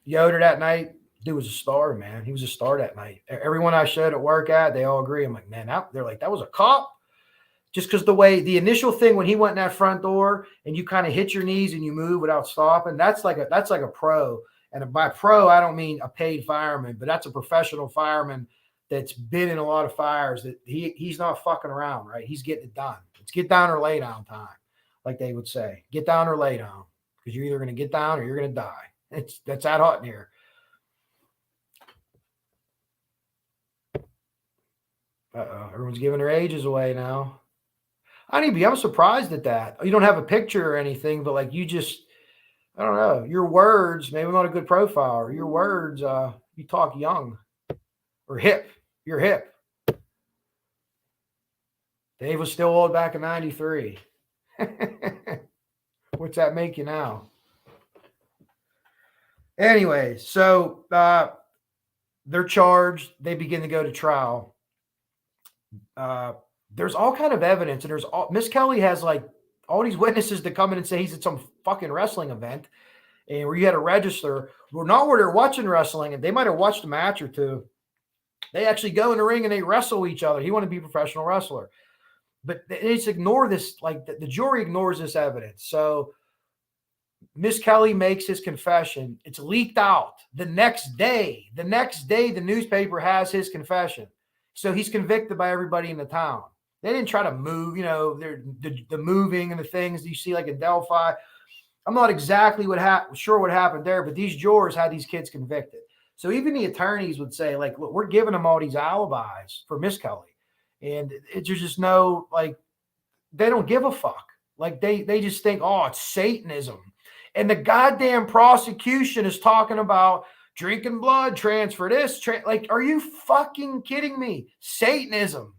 Yoder that night, dude was a star, man. He was a star that night. Everyone I showed at work at, they all agree. I'm like, man, they're like, that was a cop? Just because the initial thing when he went in that front door and you kind of hit your knees and you move without stopping, that's like a pro. And by pro, I don't mean a paid fireman, but that's a professional fireman that's been in a lot of fires. That he's not fucking around, right? He's getting it done. It's get down or lay down time, like they would say. Get down or lay down, because you're either going to get down or you're going to die. That's that hot in here. Everyone's giving their ages away now. Honeybee, I'm surprised at that. You don't have a picture or anything, but like you just, I don't know, your words, maybe not a good profile, or your words, you talk young or hip. You're hip. Dave was still old back in 93. What's that make you now? Anyway, so they're charged. They begin to go to trial. There's all kind of evidence, and Miss Kelly has like all these witnesses that come in and say he's at some fucking wrestling event, and where you had to register. We're not where they're watching wrestling, and they might have watched a match or two. They actually go in the ring and they wrestle each other. He wanted to be a professional wrestler, but they just ignore this. Like the jury ignores this evidence. So Miss Kelly makes his confession. It's leaked out the next day. The newspaper has his confession. So he's convicted by everybody in the town. They didn't try to move, the moving and the things you see like in Delphi. I'm not exactly sure what happened there, but these jurors had these kids convicted. So even the attorneys would say, like, look, we're giving them all these alibis for Miss Kelly. And there's just no, like, they don't give a fuck. Like, they just think, oh, it's Satanism. And the goddamn prosecution is talking about drinking blood, transfer this. Like, are you fucking kidding me? Satanism.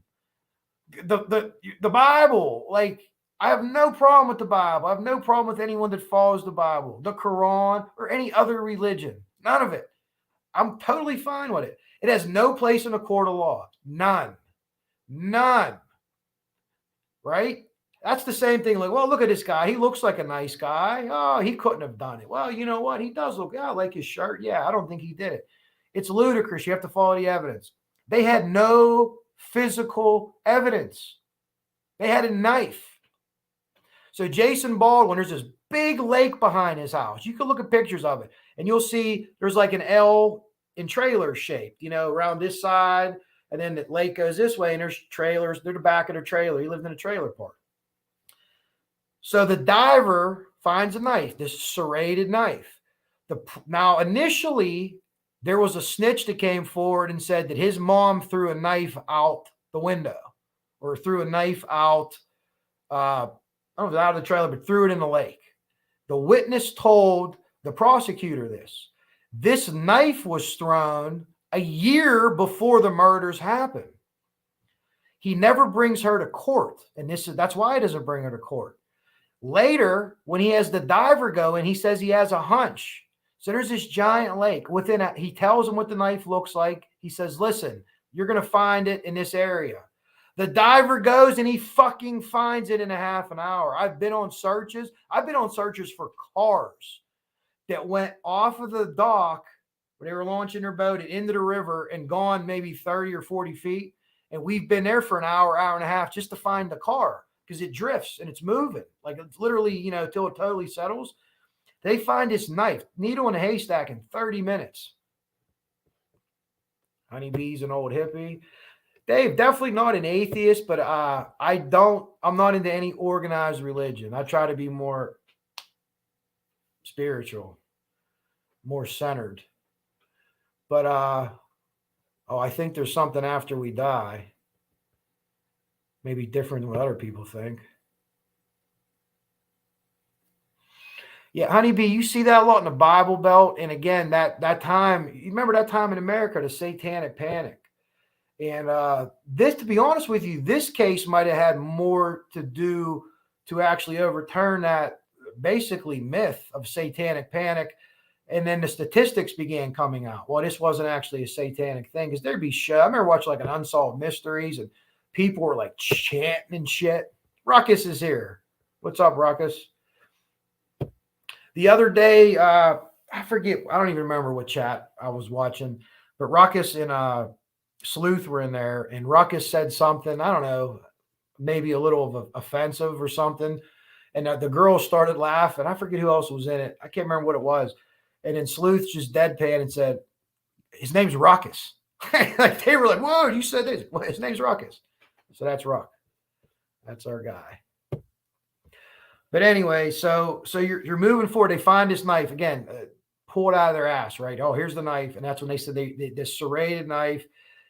The Bible. Like, I have no problem with the Bible. I have no problem with anyone that follows the Bible, the Quran, or any other religion. None of it. I'm totally fine with it. It has no place in a court of law. None. Right? That's the same thing. Like, well, look at this guy. He looks like a nice guy. Oh, he couldn't have done it. Well, you know what? He does look, I like his shirt. Yeah, I don't think he did it. It's ludicrous. You have to follow the evidence. They had no physical evidence. They had a knife. So Jason Baldwin, there's this big lake behind his house. You can look at pictures of it, and you'll see there's like an L in trailer shaped, around this side, and then the lake goes this way, and there's trailers. They're the back of the trailer. He lived in a trailer park. So the diver finds a knife, this serrated knife. Now, initially, there was a snitch that came forward and said that his mom threw a knife out the window, or threw a knife out, I don't know, out of the trailer, but threw it in the lake. The witness told the prosecutor this. This knife was thrown a year before the murders happened. He never brings her to court, and that's why he doesn't bring her to court. Later, when he has the diver go in, he says he has a hunch. So there's this giant lake. He tells him what the knife looks like. He says, listen, you're going to find it in this area. The diver goes and he fucking finds it in a half an hour. I've been on searches. I've been on searches for cars that went off of the dock when they were launching their boat and into the river and gone maybe 30 or 40 feet. And we've been there for an hour and a half just to find the car, because it drifts and it's moving. Like, it's literally, till it totally settles. They find this knife, needle in a haystack, in 30 minutes. Honeybee's an old hippie. Dave, definitely not an atheist, but I'm not into any organized religion. I try to be more spiritual, more centered. But I think there's something after we die. Maybe different than what other people think. Yeah, Honeybee, you see that a lot in the Bible Belt. And again, that time, you remember that time in America, the Satanic Panic. And this, to be honest with you, this case might have had more to do to actually overturn that basically myth of satanic panic. And then the statistics began coming out. Well, this wasn't actually a satanic thing, because there'd be shit. I remember watching like an Unsolved Mysteries, and people were like chanting and shit. Ruckus is here. What's up, Ruckus? The other day, I forget, I don't even remember what chat I was watching, but Ruckus and Sleuth were in there, and Ruckus said something, I don't know, maybe a little of offensive or something. And the girls started laughing. I forget who else was in it. I can't remember what it was. And then Sleuth just deadpan and said, his name's Ruckus. Like they were like, whoa, you said this. Well, his name's Ruckus. So that's Ruck. That's our guy. But anyway, so you're moving forward. They find this knife again, pull it out of their ass, right? Oh, here's the knife. And that's when they said this serrated knife,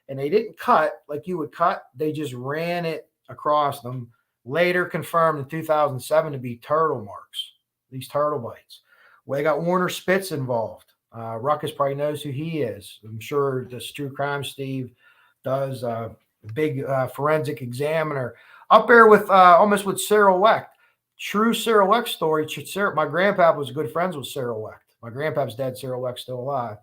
and they didn't cut like you would cut. They just ran it across them. Later confirmed in 2007 to be turtle marks, these turtle bites. Well, they got Warner Spitz involved. Ruckus probably knows who he is. I'm sure this True Crime Steve does. Big forensic examiner up there with almost with Cyril Wecht. True Cyril Wecht story. My grandpa was good friends with Cyril Wecht. My grandpa's dead. Cyril Wecht's still alive.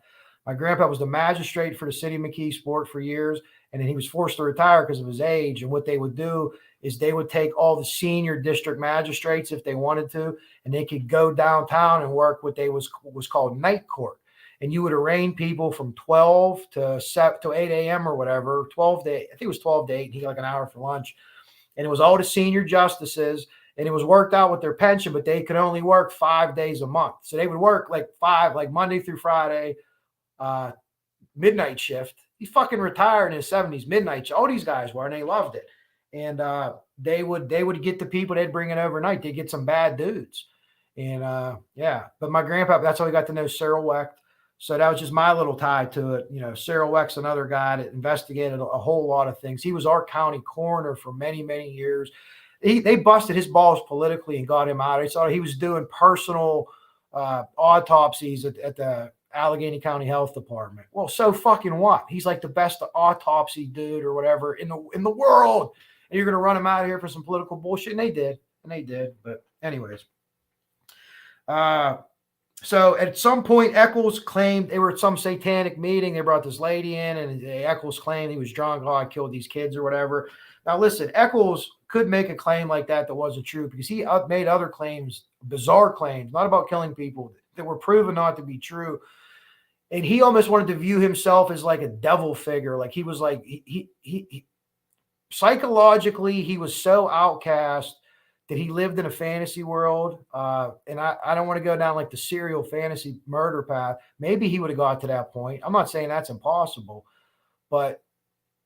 My grandpa was the magistrate for the city of McKeesport for years, and then he was forced to retire because of his age. And what they would do is they would take all the senior district magistrates, if they wanted to, and they could go downtown and work what they was called night court. And you would arraign people from 12 to 8 a.m. or whatever, 12 to 8, I think it was 12 to 8, and he got like an hour for lunch. And it was all the senior justices, and it was worked out with their pension, but they could only work 5 days a month. So they would work like Monday through Friday, midnight shift. He fucking retired in his 70s, midnight. All these guys were, and they loved it. And they would get the people they'd bring in overnight. They'd get some bad dudes. And yeah, but my grandpa, that's how we got to know Cyril Wecht. So that was just my little tie to it. You know, Cyril Wecht's another guy that investigated a whole lot of things. He was our county coroner for many, many years. They busted his balls politically and got him out. They thought he was doing personal autopsies at the Allegheny County Health Department. Well, so fucking what? He's like the best autopsy dude or whatever in the world. And you're going to run him out of here for some political bullshit. And they did. But anyways. So at some point, Eccles claimed they were at some satanic meeting. They brought this lady in, and Eccles claimed he was drunk. Oh, I killed these kids or whatever. Now, listen, Eccles could make a claim like that wasn't true, because he made other claims, bizarre claims, not about killing people, that were proven not to be true. And he almost wanted to view himself as like a devil figure. Like he was like, he psychologically, he was so outcast that he lived in a fantasy world. And I don't want to go down like the serial fantasy murder path. Maybe he would have got to that point. I'm not saying that's impossible, but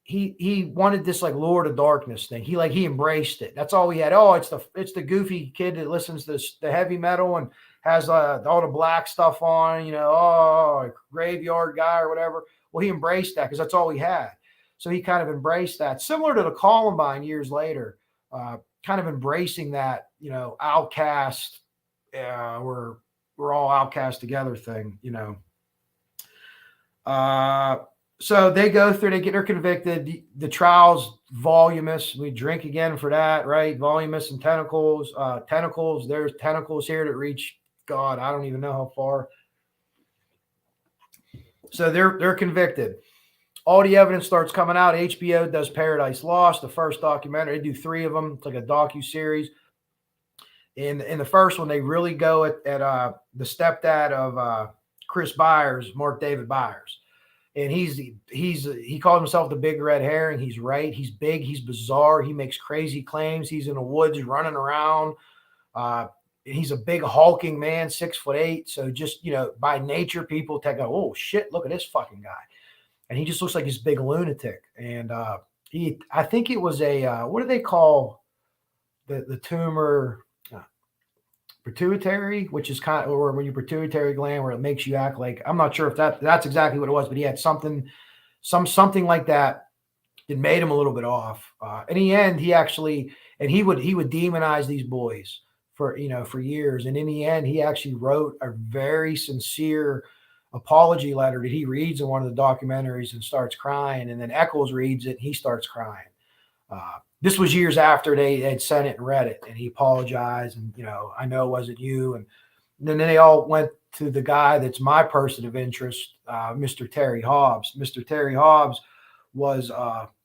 he wanted this like Lord of Darkness thing. He embraced it. That's all he had. Oh, it's the goofy kid that listens to the heavy metal and has all the black stuff on, graveyard guy or whatever. Well, he embraced that because that's all he had. So he kind of embraced that, similar to the Columbine years later, kind of embracing that, outcast, we're all outcast together thing, So they go through, they're convicted. The trial's voluminous. We drink again for that, right? Voluminous and tentacles. There's tentacles here that reach, God, I don't even know how far. So they're convicted. All the evidence starts coming out. HBO does Paradise Lost, the first documentary. They do 3 of them. It's like a docu-series. In the first one, they really go at the stepdad of Chris Byers, Mark David Byers. And he calls himself the big red herring. He's right. He's big. He's bizarre. He makes crazy claims. He's in the woods running around. He's a big hulking man, 6'8". So just, by nature, people take a, oh shit, look at this fucking guy. And he just looks like this big lunatic. And I think it was what do they call the tumor? Pituitary, which is kind of, or when your pituitary gland, where it makes you act like, I'm not sure if that's exactly what it was, but he had something like that made him a little bit off. In the end, he would demonize these boys for years. And in the end, he actually wrote a very sincere apology letter that he reads in one of the documentaries and starts crying. And then Eccles reads it and he starts crying. This was years after they had sent it and read it, and he apologized. And, I know it wasn't you. And then they all went to the guy that's my person of interest, Mr. Terry Hobbs. Mr. Terry Hobbs was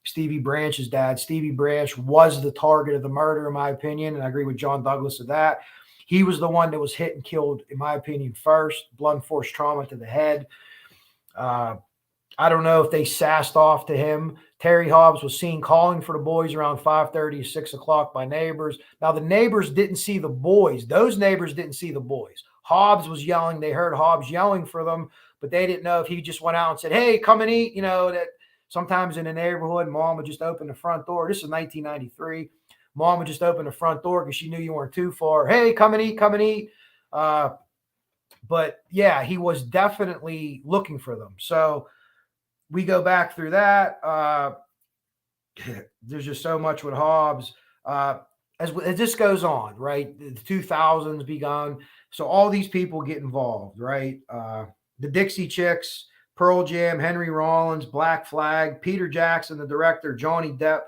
Stevie Branch's dad. Stevie Branch was the target of the murder, in my opinion, and I agree with John Douglas of that. He was the one that was hit and killed, in my opinion, first. Blunt force trauma to the head. I don't know if they sassed off to him. Terry Hobbs was seen calling for the boys around 5:30, 6 o'clock by neighbors. Now, the neighbors didn't see the boys. Those neighbors didn't see the boys. Hobbs was yelling. They heard Hobbs yelling for them, but they didn't know if he just went out and said, hey, come and eat. That sometimes in the neighborhood, mom would just open the front door. This is 1993. Mom would just open the front door because she knew you weren't too far. Hey, come and eat, come and eat. But, yeah, he was definitely looking for them. So we go back through that. There's just so much with Hobbs. As this goes on, right? The 2000s begun. So all these people get involved, right? The Dixie Chics, Pearl Jam, Henry Rollins, Black Flag, Peter Jackson, the director, Johnny Depp.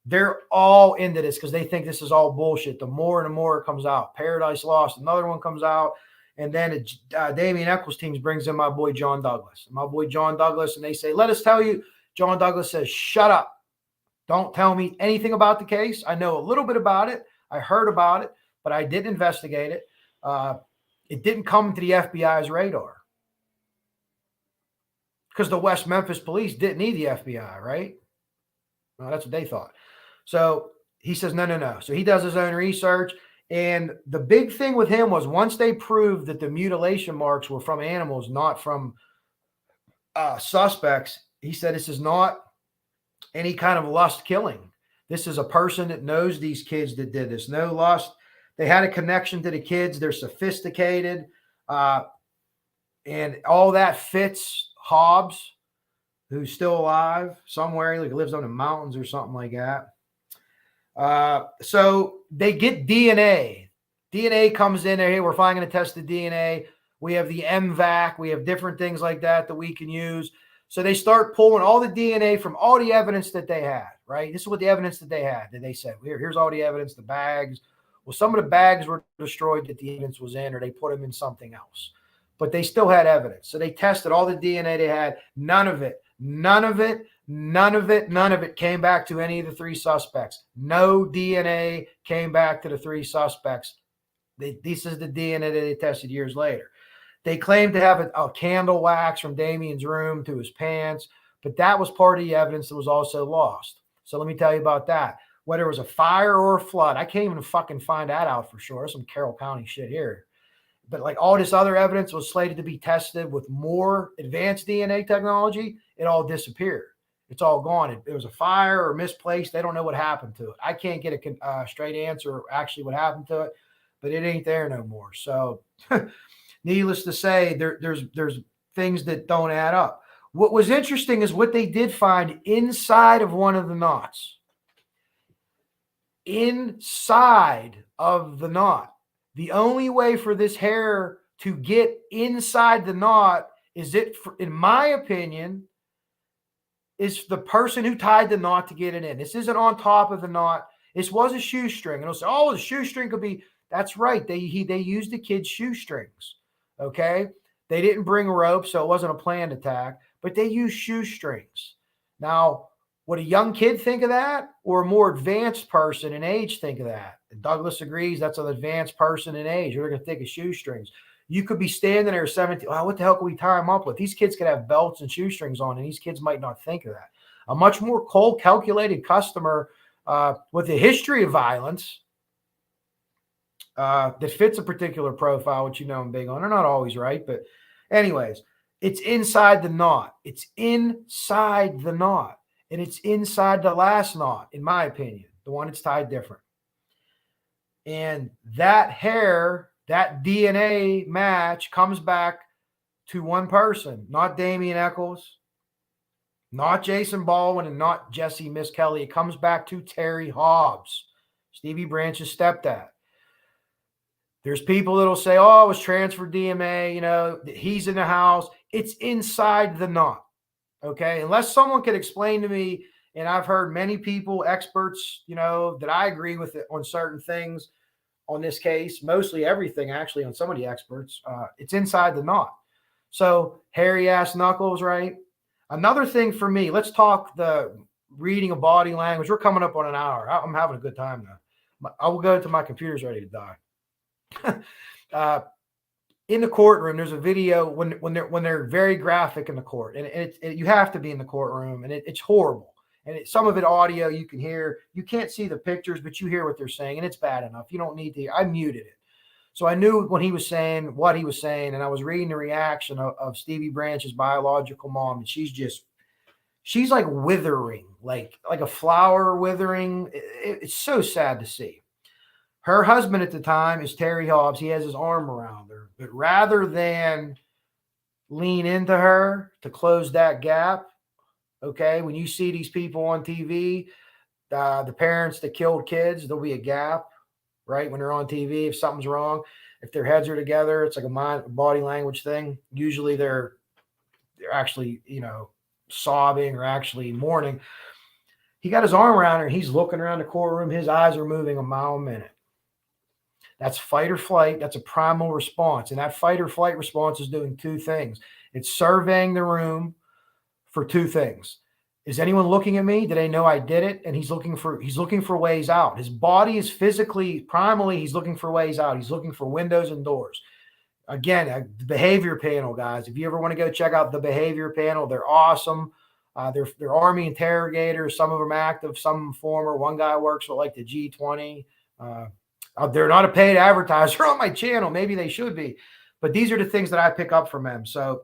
They're all into this because they think this is all bullshit. The more and more it comes out. Paradise Lost, another one comes out. And then Damien Eccles teams brings in my boy John Douglas. And they say, let us tell you. John Douglas says, shut up. Don't tell me anything about the case. I know a little bit about it. I heard about it, but I didn't investigate it. It didn't come to the FBI's radar. Because the West Memphis police didn't need the FBI, right? Well, that's what they thought. So he says, no. So he does his own research. And the big thing with him was once they proved that the mutilation marks were from animals, not from suspects, he said this is not any kind of lust killing. This is a person that knows these kids that did this. No lust. They had a connection to the kids. They're sophisticated. And all that fits Hobbs, who's still alive somewhere. Like lives on the mountains or something like that. So they get DNA. DNA comes in there. Hey, we're finally going to test the DNA. We have the MVAC. We have different things like that we can use. So they start pulling all the DNA from all the evidence that they had, right? This is what the evidence that they had. That they said, here's all the evidence, the bags. Well, some of the bags were destroyed that the evidence was in, or they put them in something else. But they still had evidence. So they tested all the DNA they had. None of it came back to any of the three suspects. No DNA came back to the three suspects. This is the DNA that they tested years later. They claimed to have a candle wax from Damien's room to his pants, but that was part of the evidence that was also lost. So let me tell you about that. Whether it was a fire or a flood, I can't even fucking find that out for sure. Some Carroll County shit here. But like all this other evidence was slated to be tested with more advanced DNA technology, it all disappeared. It's all gone. It was a fire or misplaced. They don't know what happened to it. I can't get a straight answer actually what happened to it, but it ain't there no more. So needless to say, there's things that don't add up. What was interesting is what they did find inside of one of the knots. Inside of the knot. The only way for this hair to get inside the knot is in my opinion, is the person who tied the knot to get it in. This isn't on top of the knot. This was a shoestring. And it'll say, oh, the shoestring could be. That's right. They used the kids' shoestrings. Okay. They didn't bring a rope, so it wasn't a planned attack, but they used shoestrings. Now, would a young kid think of that, or a more advanced person in age think of that? And Douglas agrees that's an advanced person in age. They're going to think of shoestrings. You could be standing there 17. Oh, what the hell can we tie them up with? These kids could have belts and shoestrings on, and these kids might not think of that. A much more cold, calculated customer with a history of violence that fits a particular profile, which I'm big on. They're not always right, but anyways, it's inside the knot. It's inside the knot. And it's inside the last knot, in my opinion, the one that's tied different. And that hair, that DNA match comes back to one person, not Damien Eccles, not Jason Baldwin, and not Jesse Miss Kelly. It comes back to Terry Hobbs, Stevie Branch's stepdad. There's people that'll say, oh, it was transferred DNA, he's in the house. It's inside the knot. Okay, unless someone could explain to me And I've heard many people, experts, that I agree with it on certain things on this case, mostly everything actually on some of the experts. It's inside the knot. So hairy ass knuckles, right? Another thing for me, let's talk the reading of body language. We're coming up on an hour. I'm having a good time now. I will go to my computer's ready to die. In the courtroom, there's a video when they're very graphic in the court, and you have to be in the courtroom, and it's horrible. And some of it audio you can hear. You can't see the pictures, but you hear what they're saying, and it's bad enough. You don't need to. I muted it. So I knew when he was saying what he was saying, and I was reading the reaction of Stevie Branch's biological mom, and she's like withering, like a flower withering. It's so sad to see. Her husband at the time is Terry Hobbs. He has his arm around her, but rather than lean into her to close that gap, okay, when you see these people on TV, the parents that killed kids, there'll be a gap, right? When they're on TV, if something's wrong, if their heads are together, it's like a body language thing. Usually they're actually, sobbing or actually mourning. He got his arm around her and he's looking around the courtroom. His eyes are moving a mile a minute. That's fight or flight. That's a primal response. And that fight or flight response is doing two things. It's surveying the room for two things. Is anyone looking at me? Do they know I did it? And he's looking for ways out. His body is primally, he's looking for ways out. He's looking for windows and doors. Again, the behavior panel, guys. If you ever want to go check out the behavior panel, they're awesome. They're Army interrogators. Some of them active, some former. One guy works with like the G20. They're not a paid advertiser on my channel. Maybe they should be. But these are the things that I pick up from him. So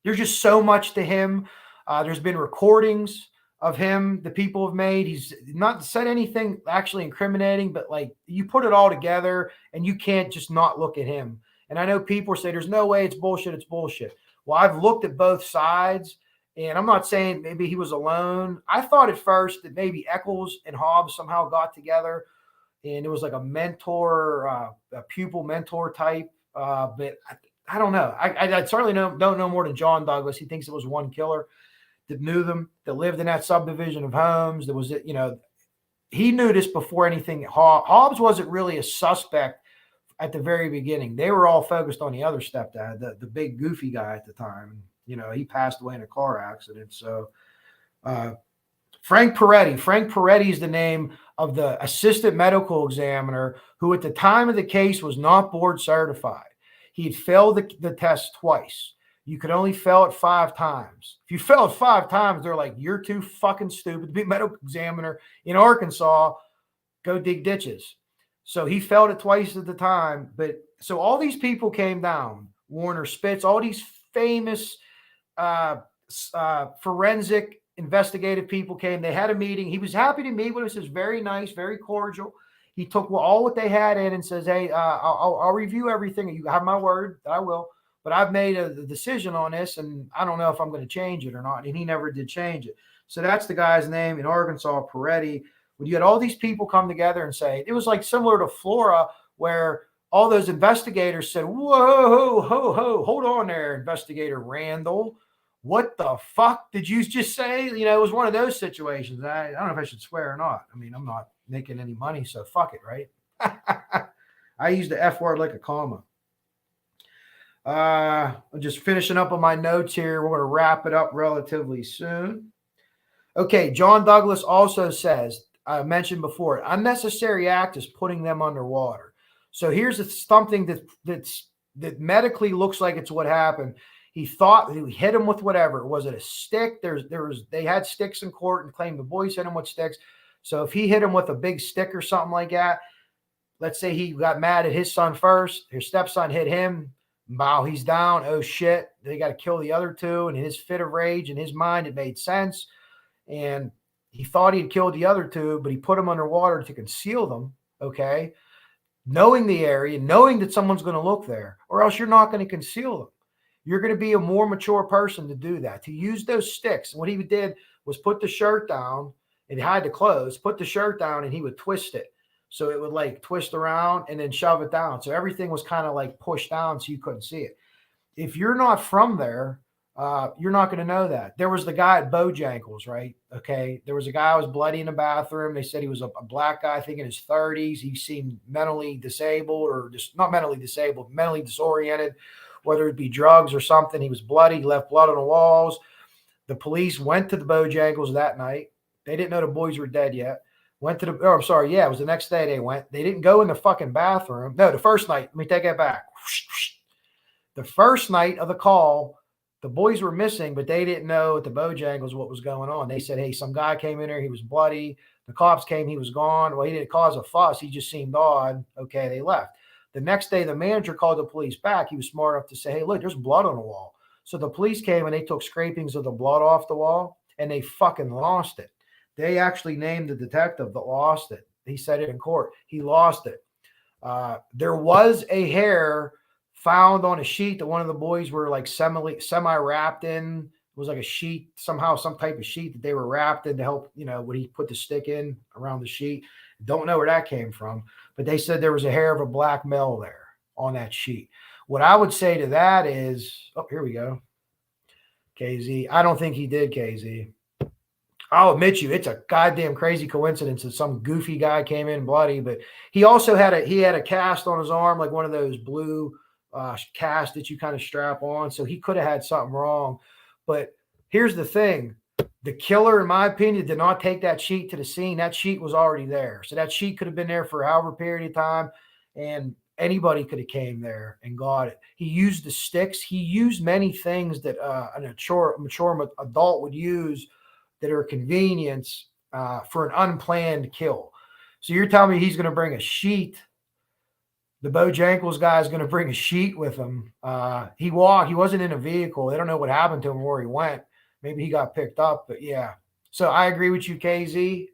there's just so much to him. There's been recordings of him the people have made. He's not said anything actually incriminating, but like you put it all together and you can't just not look at him. And I know people say there's no way it's bullshit. It's bullshit. Well, I've looked at both sides, and I'm not saying maybe he was alone. I thought at first that maybe Eccles and Hobbs somehow got together, and it was like a mentor, a pupil mentor type. But I don't know. I certainly don't know more than John Douglas. He thinks it was one killer that knew them, that lived in that subdivision of homes. That was, he knew this before anything. Hobbs wasn't really a suspect at the very beginning. They were all focused on the other stepdad, the big goofy guy at the time. He passed away in a car accident. So Frank Peretti is the name of the assistant medical examiner who at the time of the case was not board certified. He had failed the test twice. You could only fail it 5 times. If you failed 5 times, they're like, you're too fucking stupid to be a medical examiner in Arkansas. Go dig ditches. So he failed it twice at the time. But so all these people came down. Warner Spitz, all these famous forensic investigative people came. They had a meeting. He was happy to meet with us. It was very nice, very cordial. He took all what they had in and says, hey, I'll review everything. You have my word that I will. But I've made a decision on this, and I don't know if I'm going to change it or not. And he never did change it. So that's the guy's name in Arkansas, Peretti. When you had all these people come together and say, it was like similar to Flora, where all those investigators said, whoa, hold on there, Investigator Randall. What the fuck did you just say? It was one of those situations. I don't know if I should swear or not. I mean, I'm not making any money, so fuck it, right? I use the F word like a comma. I'm just finishing up on my notes here. We're going to wrap it up relatively soon. Okay, John Douglas also says, I mentioned before, unnecessary act is putting them underwater. So here's something that medically looks like it's what happened. He thought he hit him with whatever. Was it a stick? They had sticks in court and claimed the boys hit him with sticks. So if he hit him with a big stick or something like that, let's say he got mad at his son first, his stepson hit him. Wow, he's down. Oh shit, they got to kill the other two. And in his fit of rage, in his mind, it made sense. And he thought he'd killed the other two, but he put them underwater to conceal them. Okay, knowing the area, knowing that someone's going to look there, or else you're not going to conceal them. You're going to be a more mature person to do that, to use those sticks. And what he did was put the shirt down, and he had the clothes, put the shirt down, and he would twist it. So it would like twist around and then shove it down. So everything was kind of like pushed down so you couldn't see it. If you're not from there, You're not going to know that. There was the guy at Bojangles, right? Okay. There was a guy who was bloody in the bathroom. They said he was a black guy, I think in his 30s. He seemed mentally disabled, or just not mentally disabled, mentally disoriented, whether it be drugs or something. He was bloody. He left blood on the walls. The police went to the Bojangles that night. They didn't know the boys were dead yet. Went to the, oh, I'm sorry. Yeah, it was the next day they went. They didn't go in the fucking bathroom. No, the first night. Let me take that back. The first night of the call, the boys were missing, but they didn't know at the Bojangles what was going on. They said, hey, some guy came in there. He was bloody. The cops came. He was gone. Well, he didn't cause a fuss. He just seemed odd. Okay, they left. The next day, the manager called the police back. He was smart enough to say, hey, look, there's blood on the wall. So the police came and they took scrapings of the blood off the wall, and they fucking lost it. They actually named the detective that lost it. He said it in court. He lost it. There was a hair found on a sheet that one of the boys were like semi wrapped in. It was like a sheet, somehow some type of sheet that they were wrapped in to help, when he put the stick in around the sheet. Don't know where that came from, but they said there was a hair of a black male there on that sheet. What I would say to that is, oh, here we go. KZ. I don't think he did, KZ. I'll admit you, it's a goddamn crazy coincidence that some goofy guy came in bloody, but he also had a cast on his arm, like one of those blue casts that you kind of strap on. So he could have had something wrong. But here's the thing. The killer, in my opinion, did not take that sheet to the scene. That sheet was already there. So that sheet could have been there for however period of time, and anybody could have came there and got it. He used the sticks. He used many things that a mature adult would use that are a convenience for an unplanned kill. So you're telling me he's going to bring a sheet? The Bojangles guy is going to bring a sheet with him. He walked. He wasn't in a vehicle. They don't know what happened to him, where he went. Maybe he got picked up, but yeah. So I agree with you, KZ.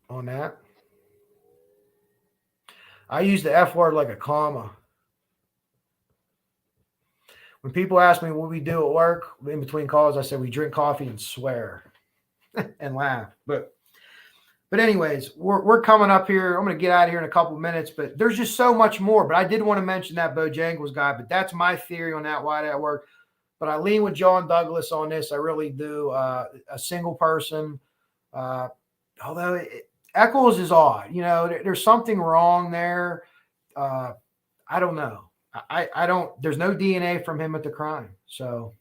On that. I use the F word like a comma. When people ask me what we do at work in between calls, I say we drink coffee and swear and laugh. But anyways, we're coming up here. I'm going to get out of here in a couple of minutes, but there's just so much more. But I did want to mention that Bojangles guy, but that's my theory on that, why that worked. But I lean with John Douglas on this. I really do. A single person, although Eccles is odd. There's something wrong there. I don't know. I don't, there's no DNA from him at the crime. So,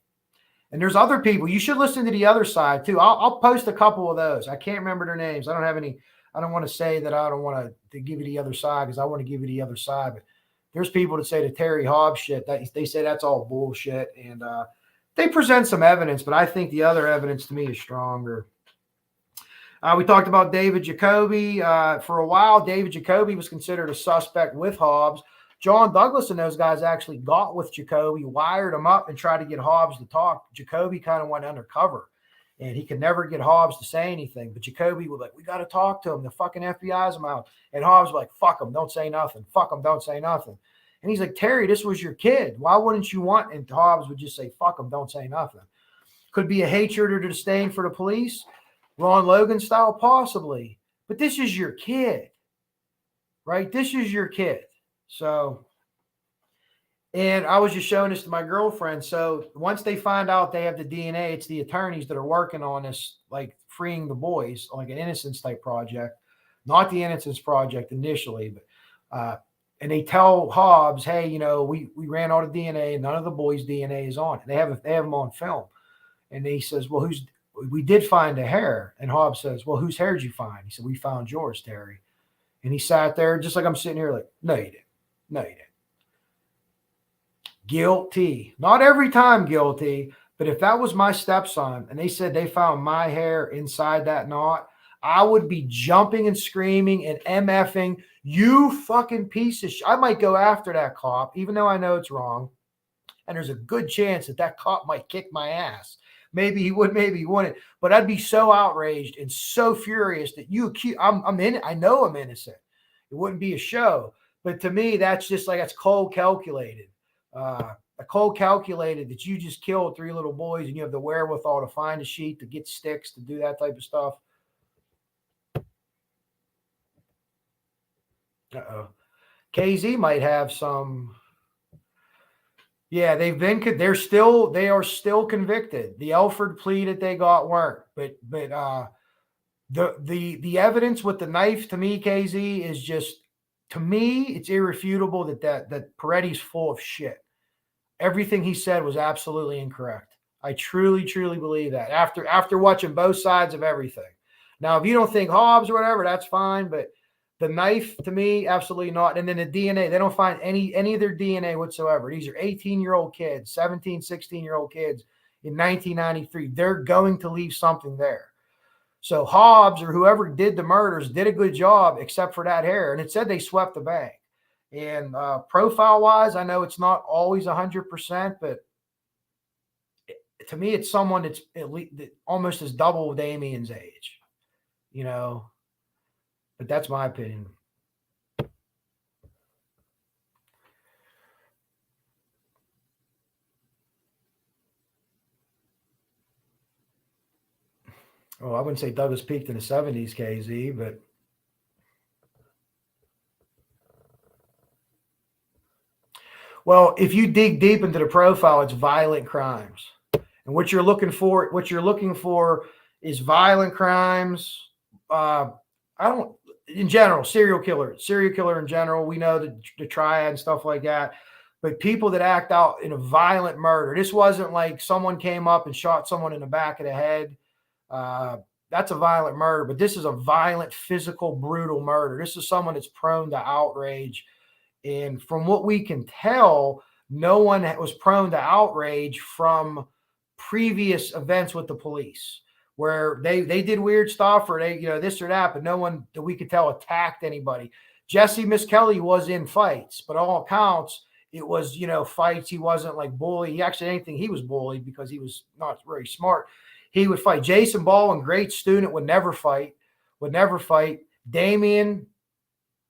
and there's other people. You should listen to the other side too. I'll post a couple of those. I can't remember their names. I don't have any. I don't want to say that I don't want to give you the other side, because I want to give you the other side. But there's people that say the Terry Hobbs shit, that they say that's all bullshit. And they present some evidence, but I think the other evidence to me is stronger. We talked about David Jacoby. For a while, David Jacoby was considered a suspect with Hobbs. John Douglas and those guys actually got with Jacoby, wired him up, and tried to get Hobbs to talk. Jacoby kind of went undercover, and he could never get Hobbs to say anything. But Jacoby was like, we got to talk to him. The fucking FBI's him out. And Hobbs was like, fuck him, don't say nothing. Fuck him, don't say nothing. And he's like, Terry, this was your kid. Why wouldn't you want? And Hobbs would just say, fuck him, don't say nothing. Could be a hatred or disdain for the police. Ron Logan style, possibly. But this is your kid, right? This is your kid. So, and I was just showing this to my girlfriend. So once they find out they have the DNA, it's the attorneys that are working on this, like freeing the boys, like an innocence type project, not the innocence project initially, but, and they tell Hobbs, hey, we ran all the DNA and none of the boys' DNA is on it. They have them on film. And he says, well, we did find a hair. And Hobbs says, well, whose hair did you find? He said, we found yours, Terry. And he sat there just like I'm sitting here like, no, you didn't. No, you didn't. Guilty. Not every time guilty, but if that was my stepson and they said they found my hair inside that knot, I would be jumping and screaming and MFing, you fucking piece of shit. I might go after that cop, even though I know it's wrong. And there's a good chance that cop might kick my ass. Maybe he would, maybe he wouldn't. But I'd be so outraged and so furious that I'm in it. I know I'm innocent. It wouldn't be a show. But to me, that's just like, it's cold calculated. Cold calculated that you just killed 3 little boys and you have the wherewithal to find a sheet, to get sticks, to do that type of stuff. KZ might have some Yeah, they are still convicted. The Elford plea that they got weren't, but the evidence with the knife to me, KZ, is just, to me, it's irrefutable that Peretti's full of shit. Everything he said was absolutely incorrect. I truly, truly believe that after watching both sides of everything. Now, if you don't think Hobbs or whatever, that's fine, but the knife, to me, absolutely not. And then the DNA, they don't find any of their DNA whatsoever. These are 18-year-old kids, 17, 16-year-old kids in 1993. They're going to leave something there. So Hobbs or whoever did the murders did a good job, except for that hair. And it said they swept the bank. And profile-wise, I know it's not always 100%, but to me, it's someone that's at least almost as double Damien's age, you know. But that's my opinion. Oh, I wouldn't say Douglas peaked in the 70s, KZ, but well, if you dig deep into the profile, it's violent crimes. And what you're looking for is violent crimes. In general, serial killer in general. We know the triad and stuff like that. But people that act out in a violent murder, this wasn't like someone came up and shot someone in the back of the head. That's a violent murder, but this is a violent, physical, brutal murder. This is someone that's prone to outrage. And from what we can tell, no one was prone to outrage from previous events with the police where they did weird stuff or they, this or that, but no one that we could tell attacked anybody. Jesse Kelly was in fights, but all accounts, it was, fights. He wasn't like bully. He actually didn't think he was bullied because he was not very smart. He would fight. Jason Baldwin, great student, would never fight. Damien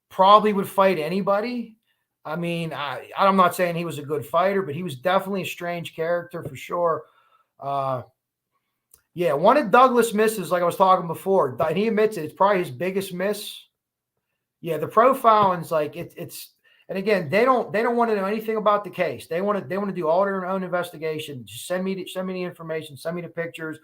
probably would fight anybody. I mean, I'm not saying he was a good fighter, but he was definitely a strange character for sure. Yeah, one of Douglas misses, like I was talking before, and he admits it, it's probably his biggest miss. Yeah, the profiling's like it's and again, they don't want to know anything about the case. They want to do all their own investigation. Just send me the information, send me the pictures,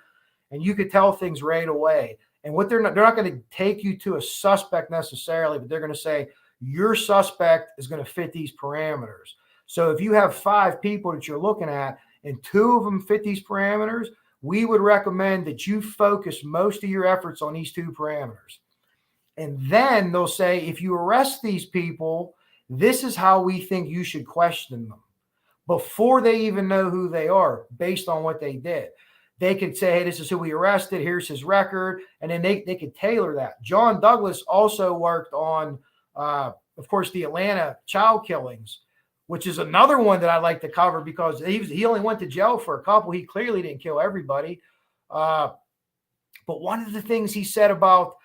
and you could tell things right away. And what they're not going to take you to a suspect necessarily, but they're going to say your suspect is going to fit these parameters. So if you have 5 people that you're looking at and 2 of them fit these parameters, we would recommend that you focus most of your efforts on these 2 parameters. And then they'll say, if you arrest these people, this is how we think you should question them before they even know who they are based on what they did. They could say, hey, this is who we arrested. Here's his record. And then they could tailor that. John Douglas also worked on, of course, the Atlanta child killings, which is another one that I'd like to cover because he only went to jail for a couple. He clearly didn't kill everybody. But one of the things he said about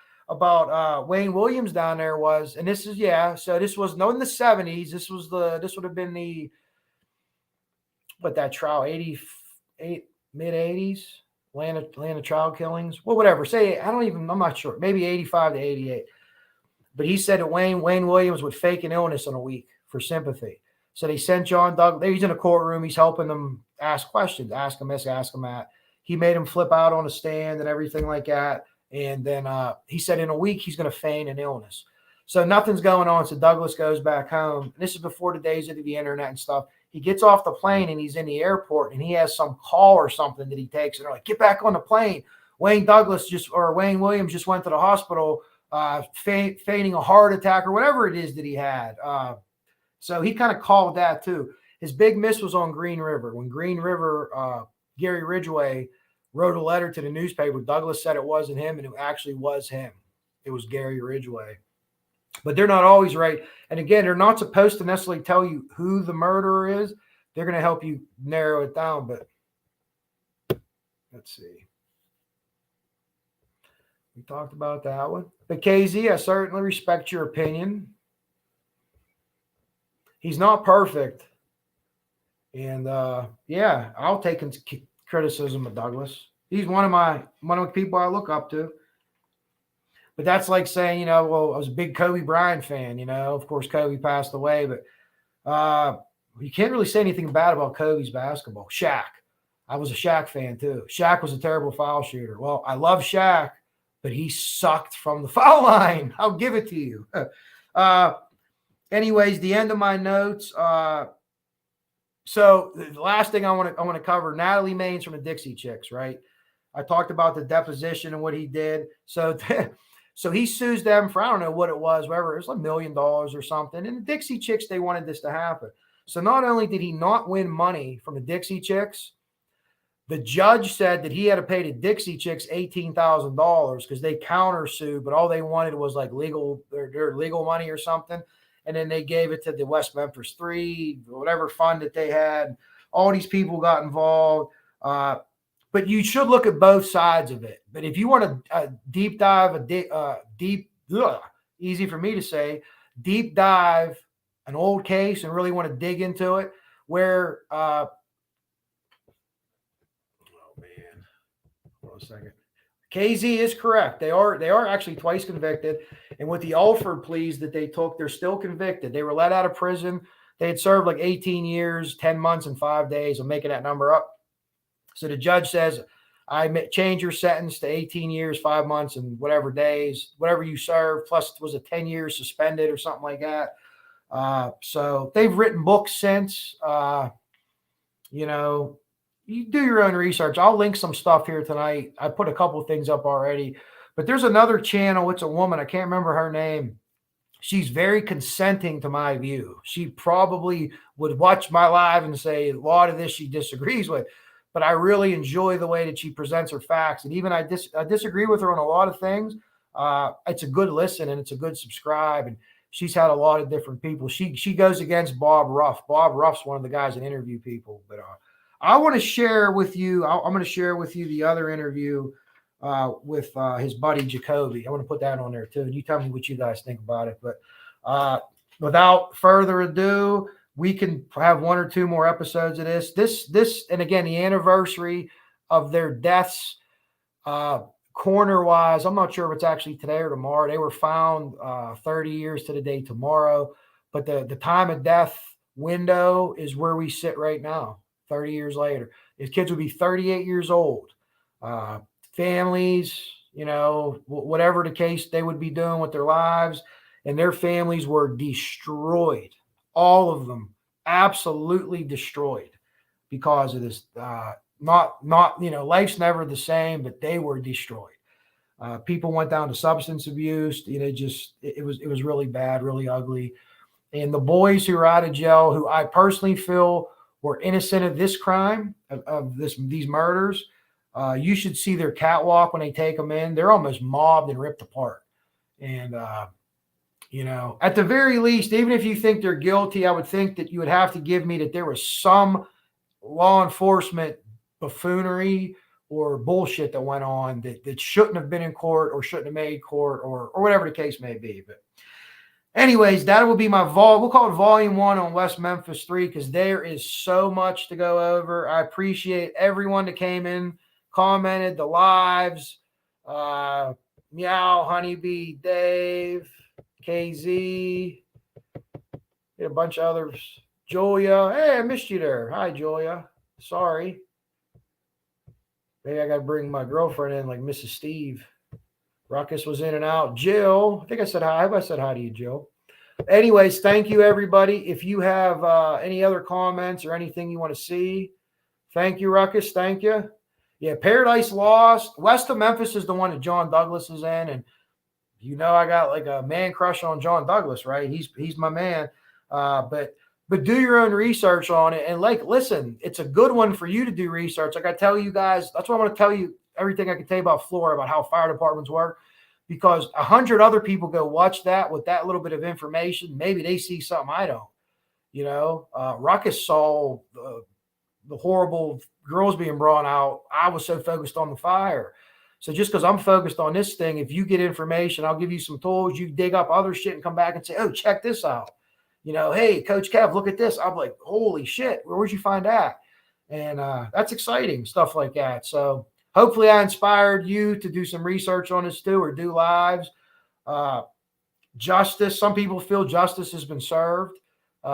Wayne Williams down there was, and this is, so this was not in the 70s. This would have been that trial, 88, mid 80s, Atlanta child killings. Well, whatever. I'm not sure. Maybe 85 to 88. But he said that Wayne Williams would fake an illness in a week for sympathy. So they sent John Douglas. He's in a courtroom. He's helping them ask questions, ask him this, ask him that. He made him flip out on a stand and everything like that. And then he said in a week he's going to feign an illness. So nothing's going on. So Douglas goes back home. This is before the days of the internet and stuff. He gets off the plane and he's in the airport and he has some call or something that he takes. And they're like, get back on the plane. Wayne Williams just went to the hospital feigning a heart attack or whatever it is that he had. So he kind of called that too. His big miss was on Green River. When Green River, Gary Ridgway wrote a letter to the newspaper, Douglas said it wasn't him, and it actually was him. It was Gary Ridgway. But they're not always right. And again, they're not supposed to necessarily tell you who the murderer is. They're going to help you narrow it down. But let's see. We talked about that one. But KZ, I certainly respect your opinion. He's not perfect. And I'll take criticism of Douglas. He's one of the people I look up to. But that's like saying, I was a big Kobe Bryant fan, of course Kobe passed away, but You can't really say anything bad about Kobe's basketball. Shaq. I was a Shaq fan too. Shaq was a terrible foul shooter. Well, I love Shaq, but he sucked from the foul line. I'll give it to you. Anyways, the end of my notes. So the last thing I want to cover, Natalie Maines from the Dixie Chics, right? I talked about the deposition and what he did. So he sues them for, I don't know what it was, whatever. It was like $1 million or something. And the Dixie Chics, they wanted this to happen. So not only did he not win money from the Dixie Chics, the judge said that he had to pay the Dixie Chics $18,000 because they countersued, but all they wanted was like their legal money or something. And then they gave it to the West Memphis 3, whatever fund that they had. All these people got involved. But you should look at both sides of it. But if you want to deep dive, easy for me to say, deep dive an old case and really want to dig into it, where oh man, hold on a second. KZ is correct. They are actually twice convicted. And with the Alford pleas that they took, they're still convicted. They were let out of prison. They had served like 18 years, 10 months, and 5 days. I'm making that number up. So the judge says, I change your sentence to 18 years, 5 months, and whatever days, whatever you serve, plus was it 10 years suspended or something like that. So they've written books since. You do your own research. I'll link some stuff here tonight. I put a couple of things up already. But there's another channel. It's a woman. I can't remember her name. She's very consenting to my view. She probably would watch my live and say a lot of this she disagrees with. But I really enjoy the way that she presents her facts. And even I disagree with her on a lot of things. It's a good listen and it's a good subscribe. And she's had a lot of different people. She goes against Bob Ruff. Bob Ruff's one of the guys that interview people. But I want to share with you. I'm going to share with you the other interview with his buddy Jacoby. I want to put that on there too. And you tell me what you guys think about it. But without further ado, we can have 1 or 2 more episodes of this, and again, the anniversary of their deaths, corner wise. I'm not sure if it's actually today or tomorrow. They were found 30 years to the day tomorrow, but the time of death window is where we sit right now, 30 years later. His kids would be 38 years old. Families, whatever the case, they would be doing with their lives, and their families were destroyed. All of them absolutely destroyed because of this. Life's never the same, but they were destroyed. People went down to substance abuse. It was really bad, really ugly. And the boys who are out of jail, who I personally feel were innocent of this crime, of these murders, you should see their catwalk when they take them in. They're almost mobbed and ripped apart. And at the very least, even if you think they're guilty, I would think that you would have to give me that there was some law enforcement buffoonery or bullshit that went on that shouldn't have been in court or shouldn't have made court or whatever the case may be. But anyways, that will be my we'll call it volume 1 on West Memphis 3, because there is so much to go over. I appreciate everyone that came in, commented, the lives, Meow, Honeybee, Dave, KZ, a bunch of others. Julia, hey, I missed you there. Hi, Julia. Sorry. Maybe I got to bring my girlfriend in like Mrs. Steve. Ruckus was in and out. Jill, I think I said hi. I said hi to you, Jill. Anyways, thank you, everybody. If you have any other comments or anything you want to see, thank you, Ruckus. Thank you. Yeah, Paradise Lost. West of Memphis is the one that John Douglas is in, and I got like a man crush on John Douglas, right? He's my man. But do your own research on it. And listen, it's a good one for you to do research. Like I tell you guys, that's why I want to tell you everything I can tell you about Florida, about how fire departments work, because 100 other people go watch that with that little bit of information. Maybe they see something I don't. Ruckus saw the horrible girls being brought out. I was so focused on the fire. So just because I'm focused on this thing, if you get information, I'll give you some tools. You dig up other shit and come back and say, oh, check this out. Hey, Coach Kev, look at this. I'm like, holy shit, where'd you find that? And that's exciting, stuff like that. So hopefully I inspired you to do some research on this too, or do lives. Justice, some people feel justice has been served.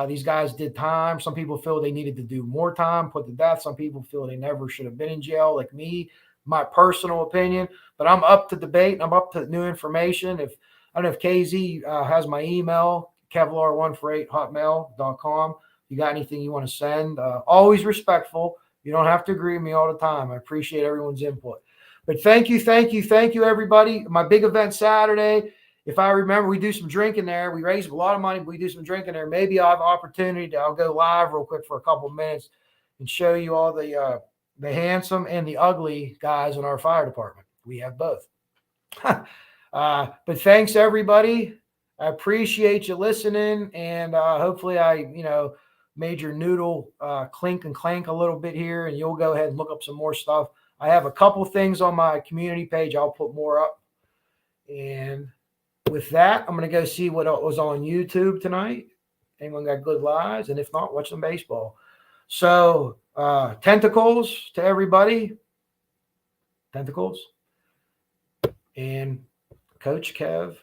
These guys did time. Some people feel they needed to do more time, put to death. Some people feel they never should have been in jail, like me, my personal opinion. But I'm up to debate. I'm up to new information. If I don't know if KZ has my email, Kevlar148hotmail.com. If you got anything you want to send, always respectful. You don't have to agree with me all the time. I appreciate everyone's input. But thank you, everybody. My big event Saturday. If I remember, we do some drinking there. We raise a lot of money, but we do some drinking there. Maybe I'll have an opportunity I'll go live real quick for a couple of minutes and show you all the handsome and the ugly guys in our fire department. We have both. But thanks, everybody. I appreciate you listening, and hopefully I, made your noodle clink and clank a little bit here, and you'll go ahead and look up some more stuff. I have a couple things on my community page. I'll put more up. And with that, I'm going to go see what was on YouTube tonight. Anyone got good lives? And if not, watch some baseball. So, tentacles to everybody. Tentacles. And Coach Kev.